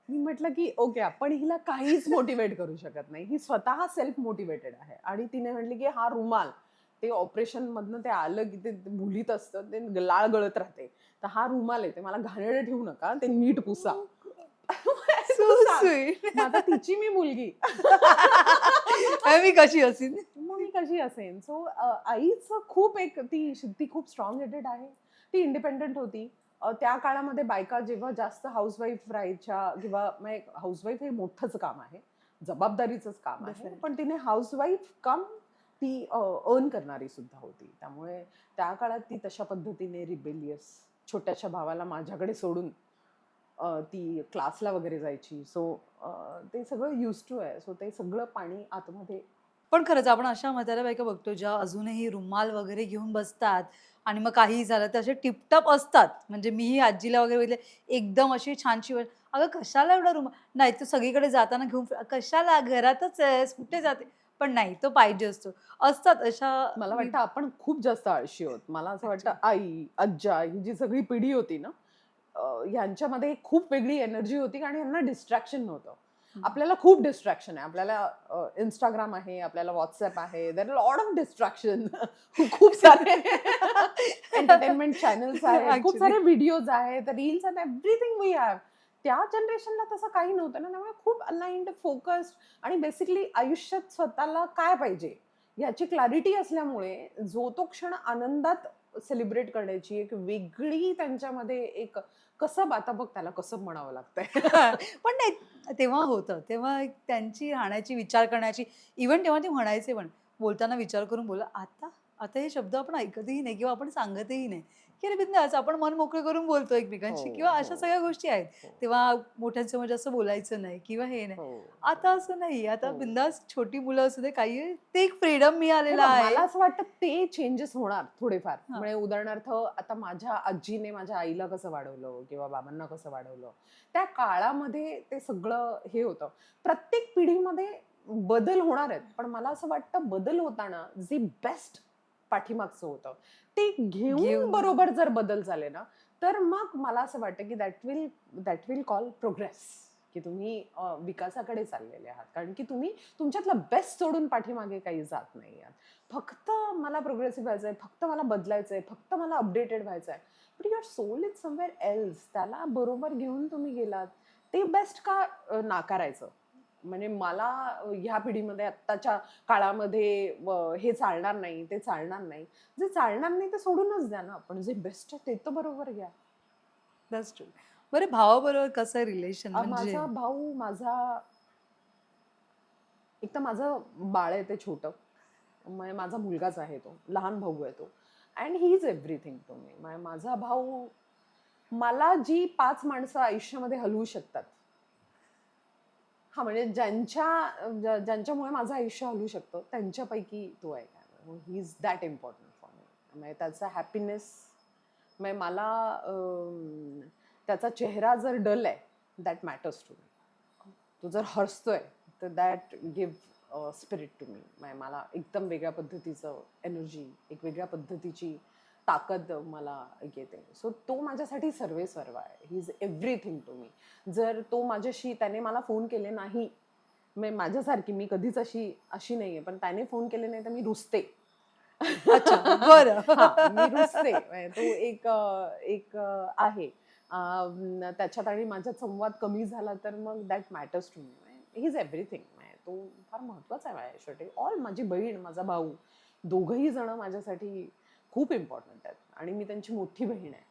मी म्हटलं की ओके, आपण हिला काहीच मोटिवेट करू शकत नाही, ही स्वतः सेल्फ मोटिवेटेड आहे. आणि तिने म्हटली की हा रुमाल, ते ऑपरेशन मधनं ते आलं की ते भुलीत असतं, ते लाळ गळत राहते, तर हा रुमाल आहे, ते मला घाणेरडं ठेवू नका, ते नीट पुसा. सो तू सांग, स्वीट. मग आता तिची मी मुलगी. मी कशी असेल. मग मी कशी असेन. सो आईचं खूप एक ती खूप स्ट्रॉंग हेडेड आहे. ती इंडिपेंडंट होती. त्या काळामध्ये बायका जेव्हा जास्त हाऊसवाईफ राहायच्या किंवा हाऊसवाईफ हे मोठंच काम आहे, जबाबदारीचंच काम आहे, Definitely. पण तिने हाऊसवाईफ कम ती अर्न करणारी सुद्धा होती. त्यामुळे त्या काळात ती तशा पद्धतीने रिबेलियस, छोट्याशा भावाला माझ्याकडे सोडून ती क्लासला वगैरे जायची. सो ते सगळं यूज टू आहे. सो ते सगळं पाणी आतमध्ये. पण खरंच आपण अशा म्हाताऱ्या बायका बघतो ज्या अजूनही रुमाल वगैरे घेऊन बसतात आणि मग काही झालं तर असे टिपटॉप असतात. म्हणजे मीही आजीला वगैरे बघितले एकदम अशी छानशी अगं कशाला एवढा रुमाल? नाही तर सगळीकडे जाताना घेऊन कशाला घरातच आहेस, कुठे जाते? पण नाही तो पाहिजे असतो. असतात अशा मला वाटतं आपण खूप जास्त आळशी आहोत. मला असं वाटतं आई, आज्जा ही जी सगळी पिढी होती ना, ह्यांच्यामध्ये खूप वेगळी एनर्जी होती आणि यांना डिस्ट्रॅक्शन नव्हतं. आपल्याला खूप डिस्ट्रॅक्शन आहे. आपल्याला Instagram आहे, आपल्याला WhatsApp आहे. There are lot of distraction. खूप सारे एंटरटेनमेंट चॅनल्स आहेत, खूप ऍक्च्युली सारे व्हिडिओज आहेत, रील्स आहेत, एव्हरीथिंग वी हॅव. त्या जनरेशनला तसं काही नव्हतं ना, त्यामुळे खूप अलाइन्ड, फोकस्ड आणि बेसिकली आयुष्यात स्वतःला काय पाहिजे याची क्लॅरिटी असल्यामुळे जो तो क्षण आनंदात सेलिब्रेट करण्याची एक वेगळी त्यांच्यामध्ये एक कसब, आता बघ त्याला कसब म्हणावं लागतंय. पण नाही तेव्हा होतं. तेव्हा एक त्यांची राहण्याची, विचार करण्याची इव्हन तेव्हा ते म्हणायचे पण, बोलताना विचार करून बोला. आता हे शब्द आपण ऐकतही नाही किंवा आपण सांगतही नाही, की अरे बिंदास आपण मन मोकळं करून बोलतो हो, एकमेकांशी किंवा अशा हो, सगळ्या गोष्टी आहेत. हो, तेव्हा मोठ्यांसमोर असं बोलायचं नाही किंवा हे नाही. हो, आता असं नाही. आता हो. बिंदास छोटी मुलं असू दे, काही आहे, ते एक फ्रीडम हे मिळालेला बघ, आहे. मला असं वाटतं ते चेंजेस होणार थोडेफार. हां. म्हणजे उदाहरणार्थ आता माझ्या आजीने माझ्या आईला कसं वाढवलं किंवा बाबांना कसं वाढवलं, त्या काळामध्ये ते सगळं हे होतं. प्रत्येक पिढीमध्ये बदल होणार आहेत, पण मला असं वाटतं बदल होताना जे बेस्ट पाठीमागचं होतं ते घेऊन घेऊन बरोबर जर बदल झाले ना, तर मग मला असं वाटतं की दॅट विल कॉल प्रोग्रेस, की तुम्ही विकासाकडे चाललेले आहात. कारण की तुम्ही तुमच्यातलं बेस्ट सोडून पाठीमागे काही जात नाही आहात. फक्त मला प्रोग्रेसिव्ह व्हायचंय, फक्त मला बदलायचंय, फक्त मला अपडेटेड व्हायचंय. But your soul is somewhere else. त्याला बरोबर घेऊन तुम्ही गेलात. ते बेस्ट का नाकारायचं? म्हणजे मला ह्या पिढीमध्ये आत्ताच्या काळामध्ये हे चालणार नाही, ते चालणार नाही. जे चालणार नाही ते सोडूनच द्या ना. पण जे बेस्ट आहे ते तर बरोबर घ्या. That's true. बरं, भावाबरोबर कसं रिलेशन म्हणजे? माझा भाऊ एक तर माझं बाळ आहे ते छोटं, माझा मुलगाच आहे तो, लहान भाऊ आहे तो. And he is everything to me. माझा भाऊ मला जी 5 माणसं आयुष्यामध्ये हलवू शकतात, हा म्हणजे ज्यांच्यामुळे माझं आयुष्य हलू शकतं त्यांच्यापैकी तो आहे. He is that important for मी. म्हणजे त्याचा हॅपीनेस, म्हणजे मला त्याचा चेहरा जर डल आहे दॅट मॅटर्स टू मी. तो जर हसतोय तर that give spirit to me. मला एकदम वेगळ्या पद्धतीचं एनर्जी, एक वेगळ्या पद्धतीची ताकद मला येते. सो तो माझ्यासाठी सर्वेसर्व आहे. He is everything to me. जर तो माझ्याशी, त्याने मला फोन केले नाही, माझ्यासारखी मी कधीच अशी अशी नाहीये, पण त्याने फोन केले नाही तर मी रुसते. अच्छा, बरं. हा, मी रुसते. म्हणजे तो एक आहे. त्याच्यात आणि माझ्यात संवाद कमी झाला तर मग that matters to me. He is everything. तो फार महत्वाचा आहे माझ्या आयुष्यासाठी. ऑल माझी बहीण, माझा भाऊ, दोघंही जण माझ्यासाठी खूप इम्पॉर्टंट आहेत आणि मी त्यांची मोठी बहीण आहे.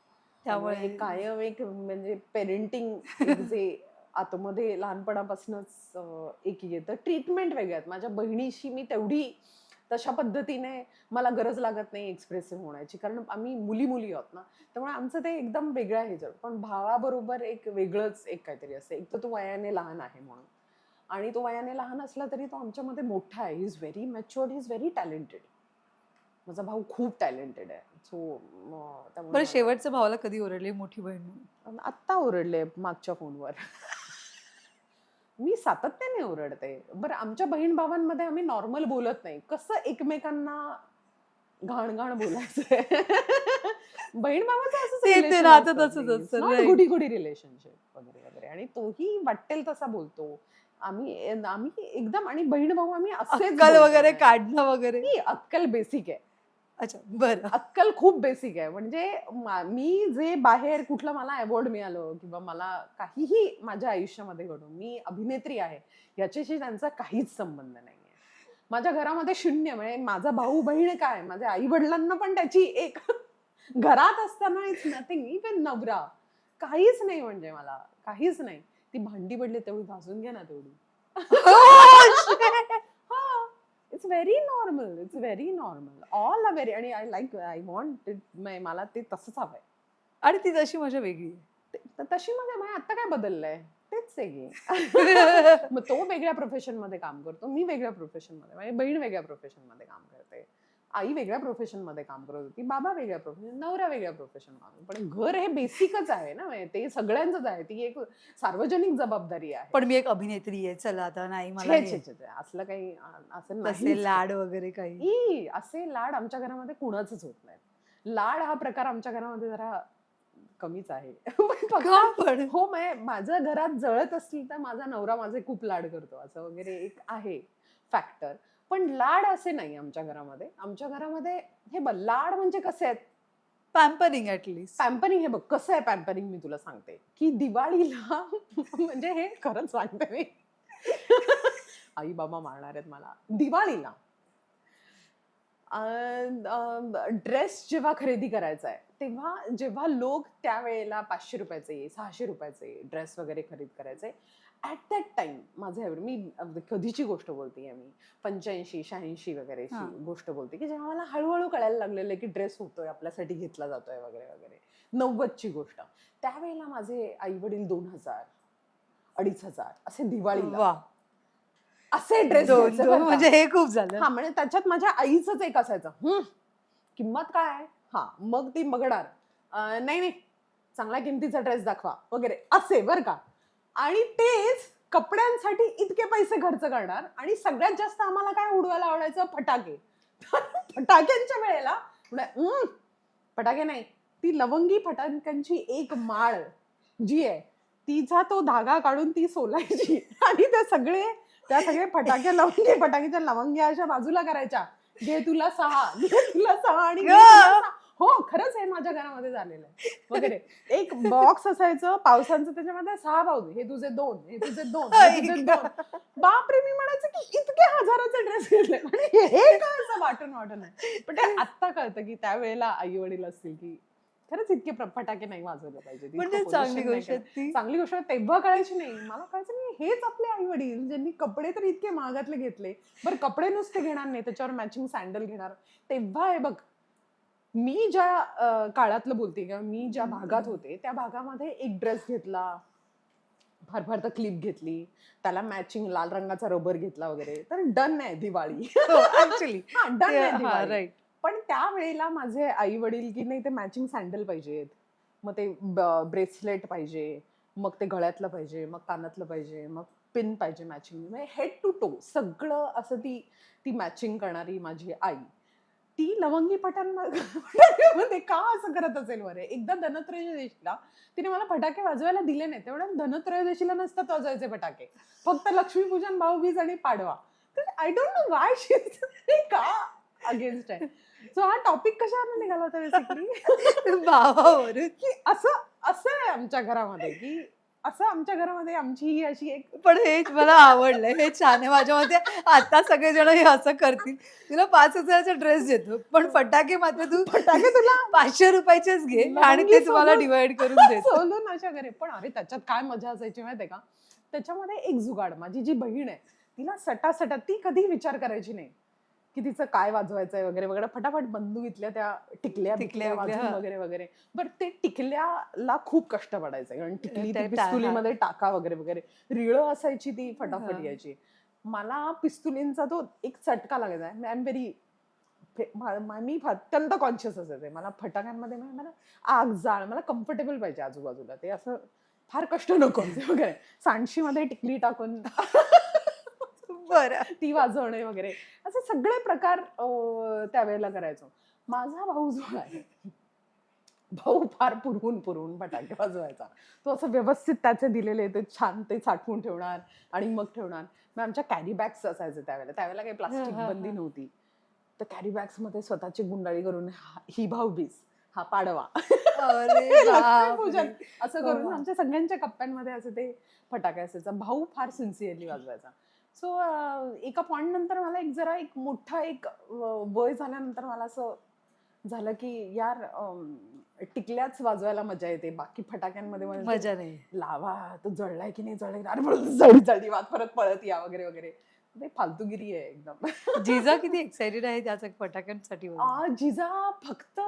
त्यामुळे त्यामुळे कायम एक म्हणजे पेरेंटिंग जे आतमध्ये लहानपणापासूनच एक येतं. ट्रीटमेंट वेगळ्या आहेत. माझ्या बहिणीशी मी तेवढी तशा पद्धतीने मला गरज लागत नाही एक्सप्रेसिव्ह होण्याची, कारण आम्ही मुली आहोत ना, त्यामुळे आमचं ते एकदम वेगळं आहे जर. पण भावाबरोबर एक वेगळंच एक काहीतरी असतं. एक तर तो वयाने लहान आहे म्हणून, आणि तो वयाने लहान असला तरी तो आमच्यामध्ये मोठा आहे. He is very matured, he is very talented. माझा भाऊ खूप टॅलेंटेड आहे. सो बरं, शेवटचं भावाला कधी ओरडली मोठी बहीण म्हणून? आत्ता ओरडले मागच्या फोनवर. मी सातत्याने ओरडते. बरं, आमच्या बहीण भावांमध्ये आम्ही नॉर्मल बोलत नाही. कसं एकमेकांना घाण बोलायचंय. बहीण भावाचं असंच ते रिलेशन नातं असतं. तसंच It's असतं, not right. गुडी रिलेशनशिप वगैरे वगैरे. आणि तोही वाटेल तसा बोलतो. आम्ही आम्ही एकदम, आणि बहीण भाऊ आम्ही असेच अक्कल बोलतो. वगैरे काढणं वगैरे? ही अक्कल बेसिक आहे. अच्छा, बरं. अक्कल खूप बेसिक आहे. म्हणजे मी जे बाहेर कुठलं मला अवॉर्ड मिळालं किंवा मला काहीही माझ्या आयुष्यामध्ये घडून, मी अभिनेत्री आहे याच्याशी त्यांचा काहीच संबंध नाहीये. माझ्या घरामध्ये शून्य. म्हणजे माझा भाऊ बहीण काय, माझ्या आई वडिलांना पण त्याची एक घरात असताना इट्स नथिंग. इव्हन नवरा काहीच नाही, म्हणजे मला काहीच नाही. ती भांडी पडली तेवढी घासून घे ना तेवढी. हा, it's very normal. It's very normal. All are very, आणि आय वॉन्ट इट. मला ते तसंच हवंय. आणि ती तशी मजा वेगळी आहे. तशी म्हणजे आता काय बदललंय, तेच आहे की. मग तो वेगळ्या प्रोफेशन मध्ये काम करतो, मी वेगळ्या प्रोफेशन मध्ये, माझी बहीण वेगळ्या प्रोफेशन मध्ये काम करते, आई वेगळ्या प्रोफेशन मध्ये काम करत होती, बाबा वेगळ्या प्रोफेशन, नवरा वेगळ्या प्रोफेशन मध्ये. पण घर हे बेसिकच आहे ना, म्हणजे ते सगळ्यांचंच आहे. ती एक सार्वजनिक जबाबदारी आहे. पण मी एक अभिनेत्री आहे, चला आता नाही मला छे हे- छे छे छे, असलं काही असं तसे नाही. लाड वगैरे काही? असे लाड आमच्या घरामध्ये कुणाचंच होत नाही. लाड हा प्रकार आमच्या घरामध्ये जरा कमीच आहे. का पण? हो, माझ्या घरात जळत असतील तर माझा नवरा माझे खूप लाड करतो, असं वगैरे एक आहे फॅक्टर. पण लाड असे नाही आमच्या घरामध्ये. आमच्या घरामध्ये हे बघ, लाड म्हणजे कसे आहेत, पॅम्परिंग ऍटलीस्ट. पॅम्परिंग. हे बघ कसं आहे पॅम्परिंग, मी तुला सांगते की दिवाळीला म्हणजे हे खरंच सांगते मी. आई बाबा मारणार आहेत मला. दिवाळीला ड्रेस जेव्हा खरेदी करायचा आहे, तेव्हा जेव्हा लोक त्यावेळेला 500 रुपयाचे 600 रुपयाचे ड्रेस वगैरे खरेदी करायचे, ऍट दॅट टाइम माझं मी कधीची गोष्ट बोलतेय, मी 85-86 वगैरेची गोष्ट बोलते, की जेव्हा मला हळूहळू कळायला लागलेलं आहे की ड्रेस होतोय, आपल्यासाठी घेतला जातोय वगैरे वगैरे. 90ची गोष्ट. त्यावेळेला माझे आई वडील 2000, 2500 असे दिवाळीला वा, असे ड्रेस म्हणजे हे खूप झालं. हा, म्हणजे त्याच्यात माझ्या आईचंच एक असायचं, किंमत काय, हा मग ती बघणार, नाही चांगल्या किमतीचा ड्रेस दाखवा वगैरे असे, बर का. आणि तेच कपड्यांसाठी इतके पैसे खर्च करणार, आणि सगळ्यात जास्त आम्हाला काय उडवायला आवडायचं, फटाके. फटाक्यांच्या वेळेला फटाके नाही, ती लवंगी फटाक्यांची एक माळ जी आहे, तिचा तो धागा काढून ती सोलायची, आणि त्या सगळे फटाके, लवंगी फटाक्याच्या लवंग्या अशा बाजूला करायच्या, घे तुला 6, घे तुला 6, आणि घे तुला 6. हो, खरंच हे माझ्या घरामध्ये झालेलं आहे वगैरे. एक बॉक्स असायचं पावसांचं, त्याच्यामध्ये 6 पाऊस, हे तुझे 2, हे तुझे 2, हे तुझे 2. बापरे, मी म्हणायचं की इतके हजाराचे ड्रेस घेतले, आणि हे काय असं वाटून आहे. पण ते आत्ता कळतं की त्यावेळेला आई वडील असतील की खरंच इतके फटाके नाही वाजवले पाहिजे. म्हणजे चांगली गोष्ट आहे ती. चांगली गोष्ट तेव्हा कळायची नाही. मला कळायचं नाही हेच आपले आई वडील ज्यांनी कपडे तर इतके महागातले घेतले. बरं कपडे नुसते घेणार नाही त्याच्यावर मॅचिंग सँडल घेणार. तेव्हा आहे बघ मी ज्या काळातलं बोलते किंवा मी ज्या भागात होते त्या भागामध्ये एक ड्रेस घेतला, फार फार तर क्लिप घेतली, त्याला मॅचिंग लाल रंगाचा रबर घेतला वगैरे तर डन आहे दिवाळी. ऍक्च्युअली हा डन आहे दिवाळी. राईट. पण त्यावेळेला माझे आई वडील की नाही ते मॅचिंग सँडल पाहिजेत, मग ते ब्रेसलेट पाहिजे, मग ते गळ्यातलं पाहिजे, मग कानातलं पाहिजे, मग पिन पाहिजे मॅचिंग, हेड टू टो सगळं असं ती ती मॅचिंग करणारी माझी आई. ती लवंगी फटांमध्ये का असं करत असेल बरे. एकदा धनत्रयोदशीला तिने मला फटाके वाजवायला दिले नाही. तेवढ्या धनत्रयोदशीला नसतात वाजवायचे फटाके, फक्त लक्ष्मीपूजन, भाऊबीज आणि पाडवा. तर आय डोंट नो वाय शी का अगेन्स्ट आहे. सो हा टॉपिक कशावर निघाला होता बेसिकली भावावरून. की असं असं आहे आमच्या घरामध्ये की असं आमच्या घरामध्ये आमची ही अशी एक पण हे मला आवडलंय, हे छान आहे. माझ्या मते आता सगळेजण हे असं करतील, तुला 5,000चा ड्रेस देतो पण फटाके मात्र तू फटाके तुला 500 रुपयाचेच घे आणि लवंगी ते तुम्हाला सोलून- डिवाइड करून देतो. सोलून अशा घरे. पण अरे त्याच्यात काय मजा असायची माहितीये का, त्याच्यामध्ये एक जुगाड. माझी जी बहीण आहे तिला सटासटा ती कधी विचार करायची नाही की तिचं काय वाजवायचंय वगैरे वगैरे. फटाफट बंदुकीतल्या त्या टिकल्या टिकल्या बिकल्या वाजवून हा. वगैरे वगैरे. बरं ते टिकल्याला खूप कष्ट पडायचे कारण टिकली त्या ती पिस्तुलीमध्ये टाका वगैरे वगैरे. रिळं असायची ती फटाफट हा. यायची. मला पिस्तुलींचा तो एक चटका लागायचा. आय एम व्हेरी मी अत्यंत कॉन्शियस असायचे. मला फटाक्यांमध्ये मला आग जाळ मला कम्फर्टेबल पाहिजे आजूबाजूला. ते असं फार कष्ट नको वगैरे. सांडशीमध्ये टिकली टाकून बरं. ती वाजवणे वगैरे असे सगळे प्रकार त्यावेळेला करायचो. माझा भाऊ जो आहे भाऊ फार पुरवून पुरवून फटाके वाजवायचा. तो असं व्यवस्थित त्याचे दिलेले ते छान ते साठवून ठेवणार आणि मग ठेवणार. मग आमच्या कॅरी बॅग्स असायचे त्यावेळेला काही प्लास्टिक हा, हा, बंदी हा. नव्हती. तर कॅरी बॅग्स मध्ये स्वतःची गुंडाळी करून ही भाऊबीज, हा पाडवा, अरे लक्ष्मीपूजन बापरे. असं हो, करून वा. आमच्या सगळ्यांच्या कप्प्यांमध्ये असे ते फटाके असायचा. भाऊ फार सिन्सिअरली वाजवायचा. सो एका पॉइंट नंतर मला एक जरा एक मोठा एक वय झाल्यानंतर मला असं झालं की यार टिकल्याच वाजवायला मजा येते. बाकी फटाक्यांमध्ये मला ते मजा नाही. लावा तो जळलाय की नाही जळलाय अरे बरं, जळली जळली वाद परत पळत या वगैरे वगैरे. ते फालतूगिरी आहे एकदम. जिजा किती एक्साइटेड आहे त्याच्या फटाक्यांसाठी वगैरे. जिजा फक्त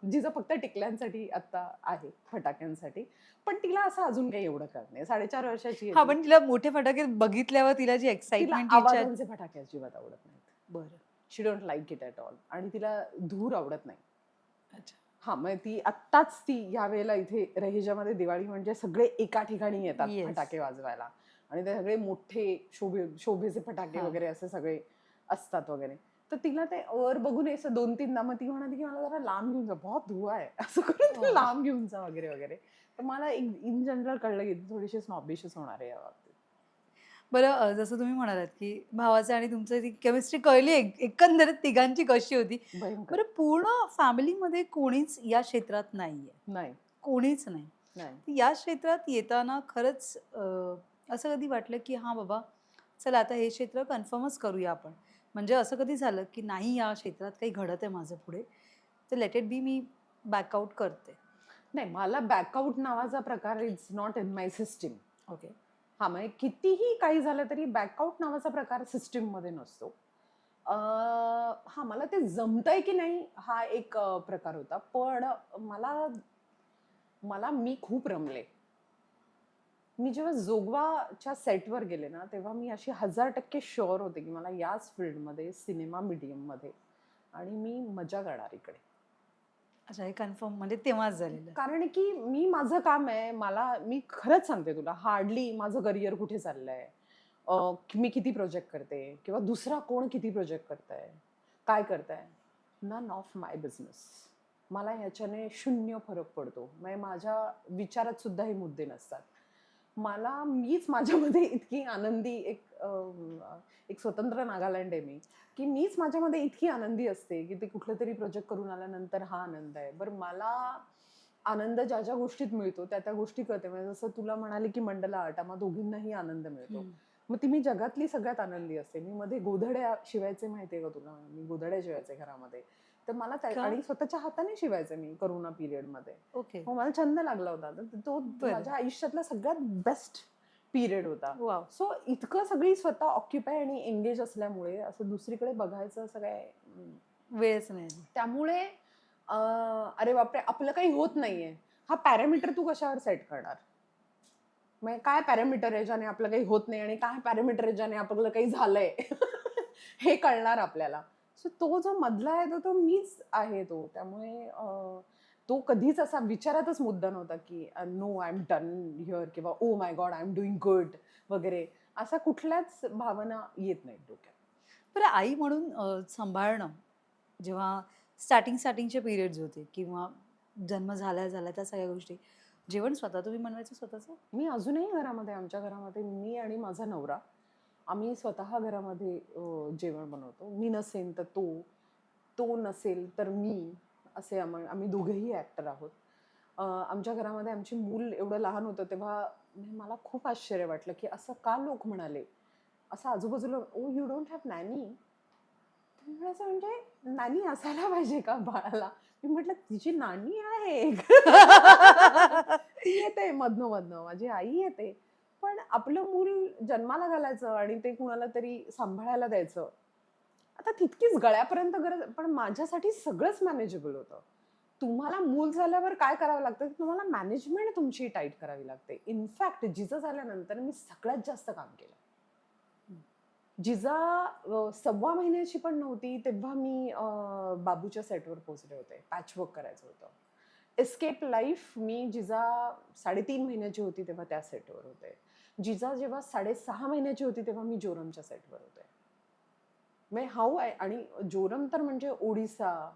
जिजा फक्त टिकल्यांसाठी आता आहे फटाक्यांसाठी. पण तिला असं अजून काही एवढं कळत नाही. 4.5 वर्षाची हा आहे ती. पण तिला मोठे फटाके बघितल्यावर तिला जी तिला एक्साइटमेंट आवाजांचे फटाके अजिबात आवडत नाहीत. बरं. She don't like it at all. आणि तिला धूर आवडत नाही. अच्छा. हा मग ती आत्ताच ती या वेळेला इथे रहिजामध्ये दिवाळी म्हणजे सगळे एका ठिकाणी येतात Yes. फटाके वाजवायला. आणि ते सगळे मोठे शोभेचे फटाके हा. वगैरे असे सगळे असतात वगैरे. तर तिला ते वर बघून असं 2-3दा मग ती म्हणाली की मला जरा लांब घेऊन जा, बहुत धुवा आहे असं करून ती हो. लांब घेऊन जा वगैरे वगैरे. तर मला इन जनरल कळलं की ती थोडीशी स्नॉबिशच होणार आहे या बाबतीत. बरं, जसं तुम्ही म्हणालात की भावाचं आणि तुमचं ती केमिस्ट्री कळली एकंदरीत तिघांची कशी होती. भयंकर. बरं, पूर्ण फॅमिलीमध्ये कोणीच या क्षेत्रात नाहीये, नाही कोणीच नाही. नाही या क्षेत्रात येताना खरंच असं कधी वाटलं की हां बाबा, चला आता हे क्षेत्र कन्फर्मच करूया आपण? म्हणजे असं कधी झालं की नाही, या क्षेत्रात काही घडत आहे माझं पुढे, तर let it be, me back out करते? नाही मला बॅकआउट नावाचा प्रकार is not in my system. Okay. हा म्हणजे कितीही काही झालं तरी बॅकआउट नावाचा प्रकार सिस्टीम मध्ये नसतो. हा मला ते जमतंय की नाही हा एक प्रकार होता. पण मला मला मी खूप रमले. मी जेव्हा जोगवाच्या सेटवर गेले ना तेव्हा मी अशी 1000% शुअर होते की मला याच फील्डमध्ये सिनेमा मीडियममध्ये आणि मी मजा करणार इकडे. अच्छा, हे कन्फर्म म्हणजे तेव्हाच झालेलं. कारण की मी माझं काम आहे. मी खरंच सांगते तुला हार्डली माझं करिअर कुठे चाललंय, मी किती प्रोजेक्ट करते किंवा दुसरा कोण किती प्रोजेक्ट करताय, काय करताय, नन ऑफ माय बिझनेस. मला ह्याच्याने शून्य फरक पडतो. म्हणजे माझ्या विचारात सुद्धा हे मुद्दे नसतात. मीच माझ्यामध्ये इतकी आनंदी एक स्वतंत्र नागालँड आहे मी, की मीच माझ्यामध्ये इतकी आनंदी असते की ते कुठलं तरी प्रोजेक्ट करून आल्यानंतर हा आनंद आहे. बरं मला आनंद ज्या ज्या गोष्टीत मिळतो त्या गोष्टी करते. म्हणजे जसं तुला म्हणाले की मंडला आर्ट, आम्हा दोघींनाही आनंद मिळतो. मग ती मी जगातली सगळ्यात आनंदी असते. मी मध्ये गोधड्या शिवायचे, माहितीये का तुला, मी गोधड्या शिवायचे घरामध्ये. तर मला का? आणि स्वतःच्या हाताने शिवायचे मी करोना पिरियड मध्ये. ओके. हो, मला छंद लागला होता. तर तो बरं. माझ्या आयुष्यातला सगळ्यात बेस्ट पिरियड होता. वाव. सो इतकं सगळी स्वतः ऑक्युपाय आणि एंगेज असल्यामुळे असं दुसरीकडे बघायचं असं काय वेळच नाही. त्यामुळे अरे बापरे, आपलं काही होत नाहीये. हा पॅरामीटर तू कशावर सेट करणार? म्हणजे काय पॅरामीटर आहे ज्याने आपलं काही होत नाही आणि काय पॅरामीटर आहे ज्याने आपलं काही झालंय हे कळणार आपल्याला. सो तो जो मधला आहे तो मीच आहे तो. त्यामुळे तो कधीच असा विचारातच मुद्दा नव्हता की no I am done here किंवा oh my God I am doing good वगैरे असा कुठल्याच भावना येत नाहीत डोक्यात. बरं, आई म्हणून सांभाळणं जेव्हा स्टार्टिंगचे पिरियड्स होते किंवा जन्म झाल्या त्या सगळ्या गोष्टी, जेवण स्वतः तुम्ही बनवायचं स्वतःचं? मी अजूनही घरामध्ये आमच्या घरामध्ये मी आणि माझा नवरा आम्ही स्वतः घरामध्ये जेवण बनवतो. मी नसेन तर तो, तो नसेल तर मी असे आम्ही दोघेही ॲक्टर आहोत. आमच्या घरामध्ये आमची मूल एवढं लहान होतं तेव्हा म्हणजे मला खूप आश्चर्य वाटलं, की असं का लोक म्हणाले? असं आजूबाजूला "ओह यू डोंट हॅव नॅनी?" तर मी म्हणायचं म्हणजे नानी असायला पाहिजे का बाळाला? मी म्हटलं तिची नानी आहे एक. ती येते मधनं-मधनं, माझी आई येते. पण आपलं मूल जन्माला घालायचं आणि ते कुणाला तरी सांभाळायला द्यायचं. आता तितकीच गळ्यापर्यंत गरज पण माझ्यासाठी सगळंच मॅनेजेबल होतं. तुम्हाला मूल झाल्यावर काय करावं लागतं, की तुम्हाला मॅनेजमेंट तुमची टाईट करावी लागते. इनफॅक्ट जिजा झाल्यानंतर मी सगळ्यात जास्त काम केलं. जिजा 6.25 महिन्याची पण नव्हती तेव्हा मी बाबूच्या सेटवर पोहोचले होते. पॅचवर्क करायचं होतं. एस्केप लाईफ मी जिजा 3.5 महिन्याची होती तेव्हा त्या सेटवर होते. जिजा जेव्हा 6.5 महिन्याची होती तेव्हा मी जोरमच्या सेटवर होते. म्हणजे हाऊ आहे आणि जोरम तर म्हणजे ओडिसा,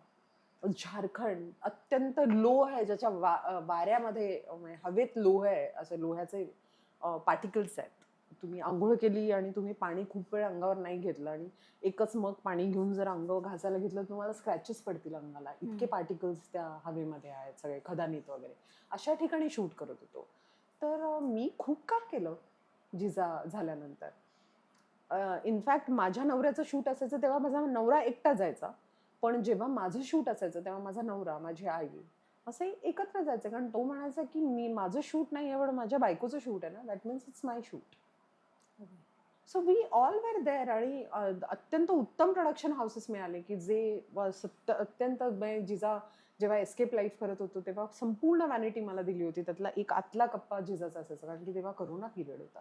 झारखंड अत्यंत लोह आहे ज्याच्या वाऱ्यामध्ये म्हणजे हवेत लोह आहे. असे लोह्याचे पार्टिकल्स आहेत. तुम्ही अंघोळ केली आणि तुम्ही पाणी खूप वेळ अंगावर नाही घेतलं आणि एकच मग पाणी घेऊन जर अंगावर घासायला घेतलं तुम्हाला स्क्रॅचेस पडतील अंगाला. इतके पार्टिकल्स त्या हवेमध्ये आहेत सगळे खदानीत वगैरे. अशा ठिकाणी शूट करत होतो. तर मी खूप काम केलं जिजा झाल्यानंतर. इनफॅक्ट माझ्या नवऱ्याचं शूट असायचं तेव्हा माझा नवरा एकटा जायचा. पण जेव्हा माझं शूट असायचं तेव्हा माझा नवरा, माझी आई असे एकत्र जायचे. कारण तो म्हणायचा की मी माझं शूट नाही आहे पण माझ्या बायकोचं शूट आहे ना, that means it's my shoot. So we all were there आणि अत्यंत उत्तम प्रोडक्शन हाऊसेस मिळाले की जे अत्यंत जिजा जेव्हा एस्केप लाईफ करत होतो तेव्हा संपूर्ण व्हॅनिटी मला दिली होती. त्यातला एक आतला कप्पा जिजाचा असायचा कारण की तेव्हा करोना पिरियड होता.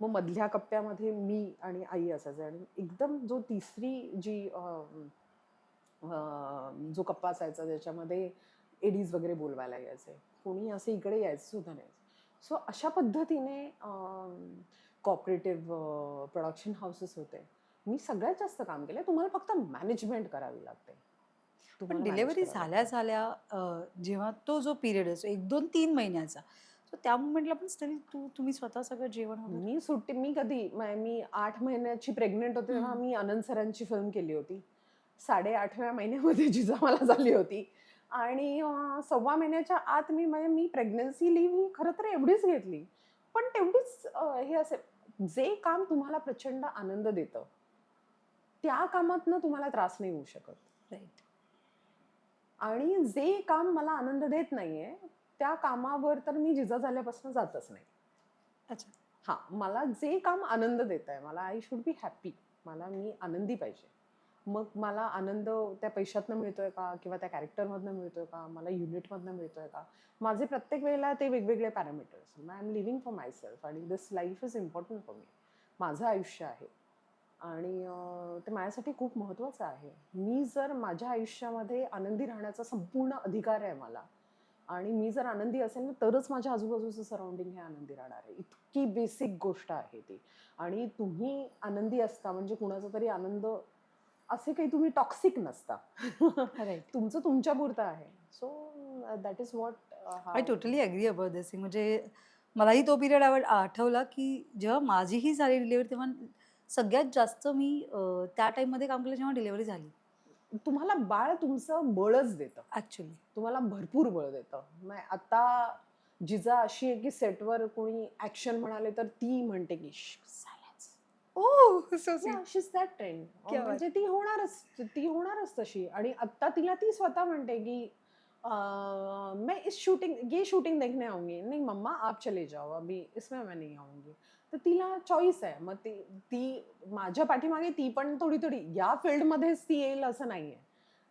मग मधल्या कप्प्यामध्ये मी आणि आई असायचे आणि एकदम जो तिसरी जी जो कप्पा असायचा ज्याच्यामध्ये एडीज वगैरे बोलवायला यायचे. कोणी असे इकडे यायचं सुद्धा नाही. सो अशा पद्धतीने कॉपरेटिव्ह प्रोडक्शन हाऊसेस होते. मी सगळ्यात जास्त काम केलं. तुम्हाला फक्त मॅनेजमेंट करावी लागते. पण तुम्हाला मॅनेज डिलिव्हरी करावं लागतं. झाल्या जेव्हा तो जो पिरियड असतो 1-2-3 महिन्याचा, सो त्या मोमेंटला पण स्टिल तुम्ही स्वतः सगळं जेवण वगैरे? मी कधी मी 8 महिन्याची प्रेग्नंट होते तेव्हा मी आनंद सरांची फिल्म केली होती. 8.5व्या महिन्यामध्ये जिजा मला झाली होती आणि 6.25 महिन्याच्या आत मी प्रेग्नन्सी लिव्ह ही खरं तर एवढीच घेतली. पण तेवढीच हे असे जे काम तुम्हाला प्रचंड आनंद देतं, त्या कामातनं तुम्हाला त्रास नाही होऊ शकत. राईट. आणि जे काम मला आनंद देत नाहीये, त्या कामावर तर मी जिजा झाल्यापासून जातच नाही. अच्छा. हां, मला जे काम आनंद देतंय, मला आय शुड बी हॅपी. मी आनंदी पाहिजे. मग मला आनंद त्या पैशातनं मिळतोय का? किंवा त्या कॅरेक्टरमधनं मिळतोय का? मला युनिटमधनं मिळतोय का? माझे प्रत्येक वेळेला ते वेगवेगळे parameters. I am living for myself आणि this life is important for me. माझं आयुष्य आहे आणि ते माझ्यासाठी खूप महत्त्वाचं आहे. मी जर माझ्या आयुष्यामध्ये आनंदी राहण्याचा संपूर्ण अधिकार आहे मला आणि मी जर आनंदी असेल ना तरच माझ्या आजूबाजूचं सराउंडिंग हे आनंदी राहणार आहे. इतकी बेसिक गोष्ट आहे ती. आणि तुम्ही आनंदी असता म्हणजे कुणाचा तरी आनंद असे काही तुम्ही टॉक्सिक नसता. राईट. तुमचं तुमच्यापुरतं आहे. So that is what I totally agree about this thing. म्हणजे मलाही तो पिरियड आठवला, की जेव्हा माझीही झाली डिलिव्हरी तेव्हा सगळ्यात जास्त मी त्या टाईममध्ये काम केलं जेव्हा डिलिव्हरी झाली. तुम्हाला बाळ तुमचं बळच देतं. ॲक्चुअली. तुम्हाला भरपूर बळ देतं. आता जिजा अशी आहे की सेटवर कोणी ॲक्शन म्हणाले तर ती म्हणते की silence. Oh so Yeah, she's that trained. क्या बात. म्हणजे ती होणारच तशी. आणि आता तिला ती स्वतः म्हणते की मैं इस शूटिंग ये शूटिंग देखने आऊंगी. नहीं मम्मा आप चले जाओ, अभी इसमें मैं नहीं आऊंगी. तर तिला चॉईस आहे. मग ती ती माझ्या पाठीमागे ती पण थोडी थोडी या फील्डमध्येच ती येईल असं नाहीये.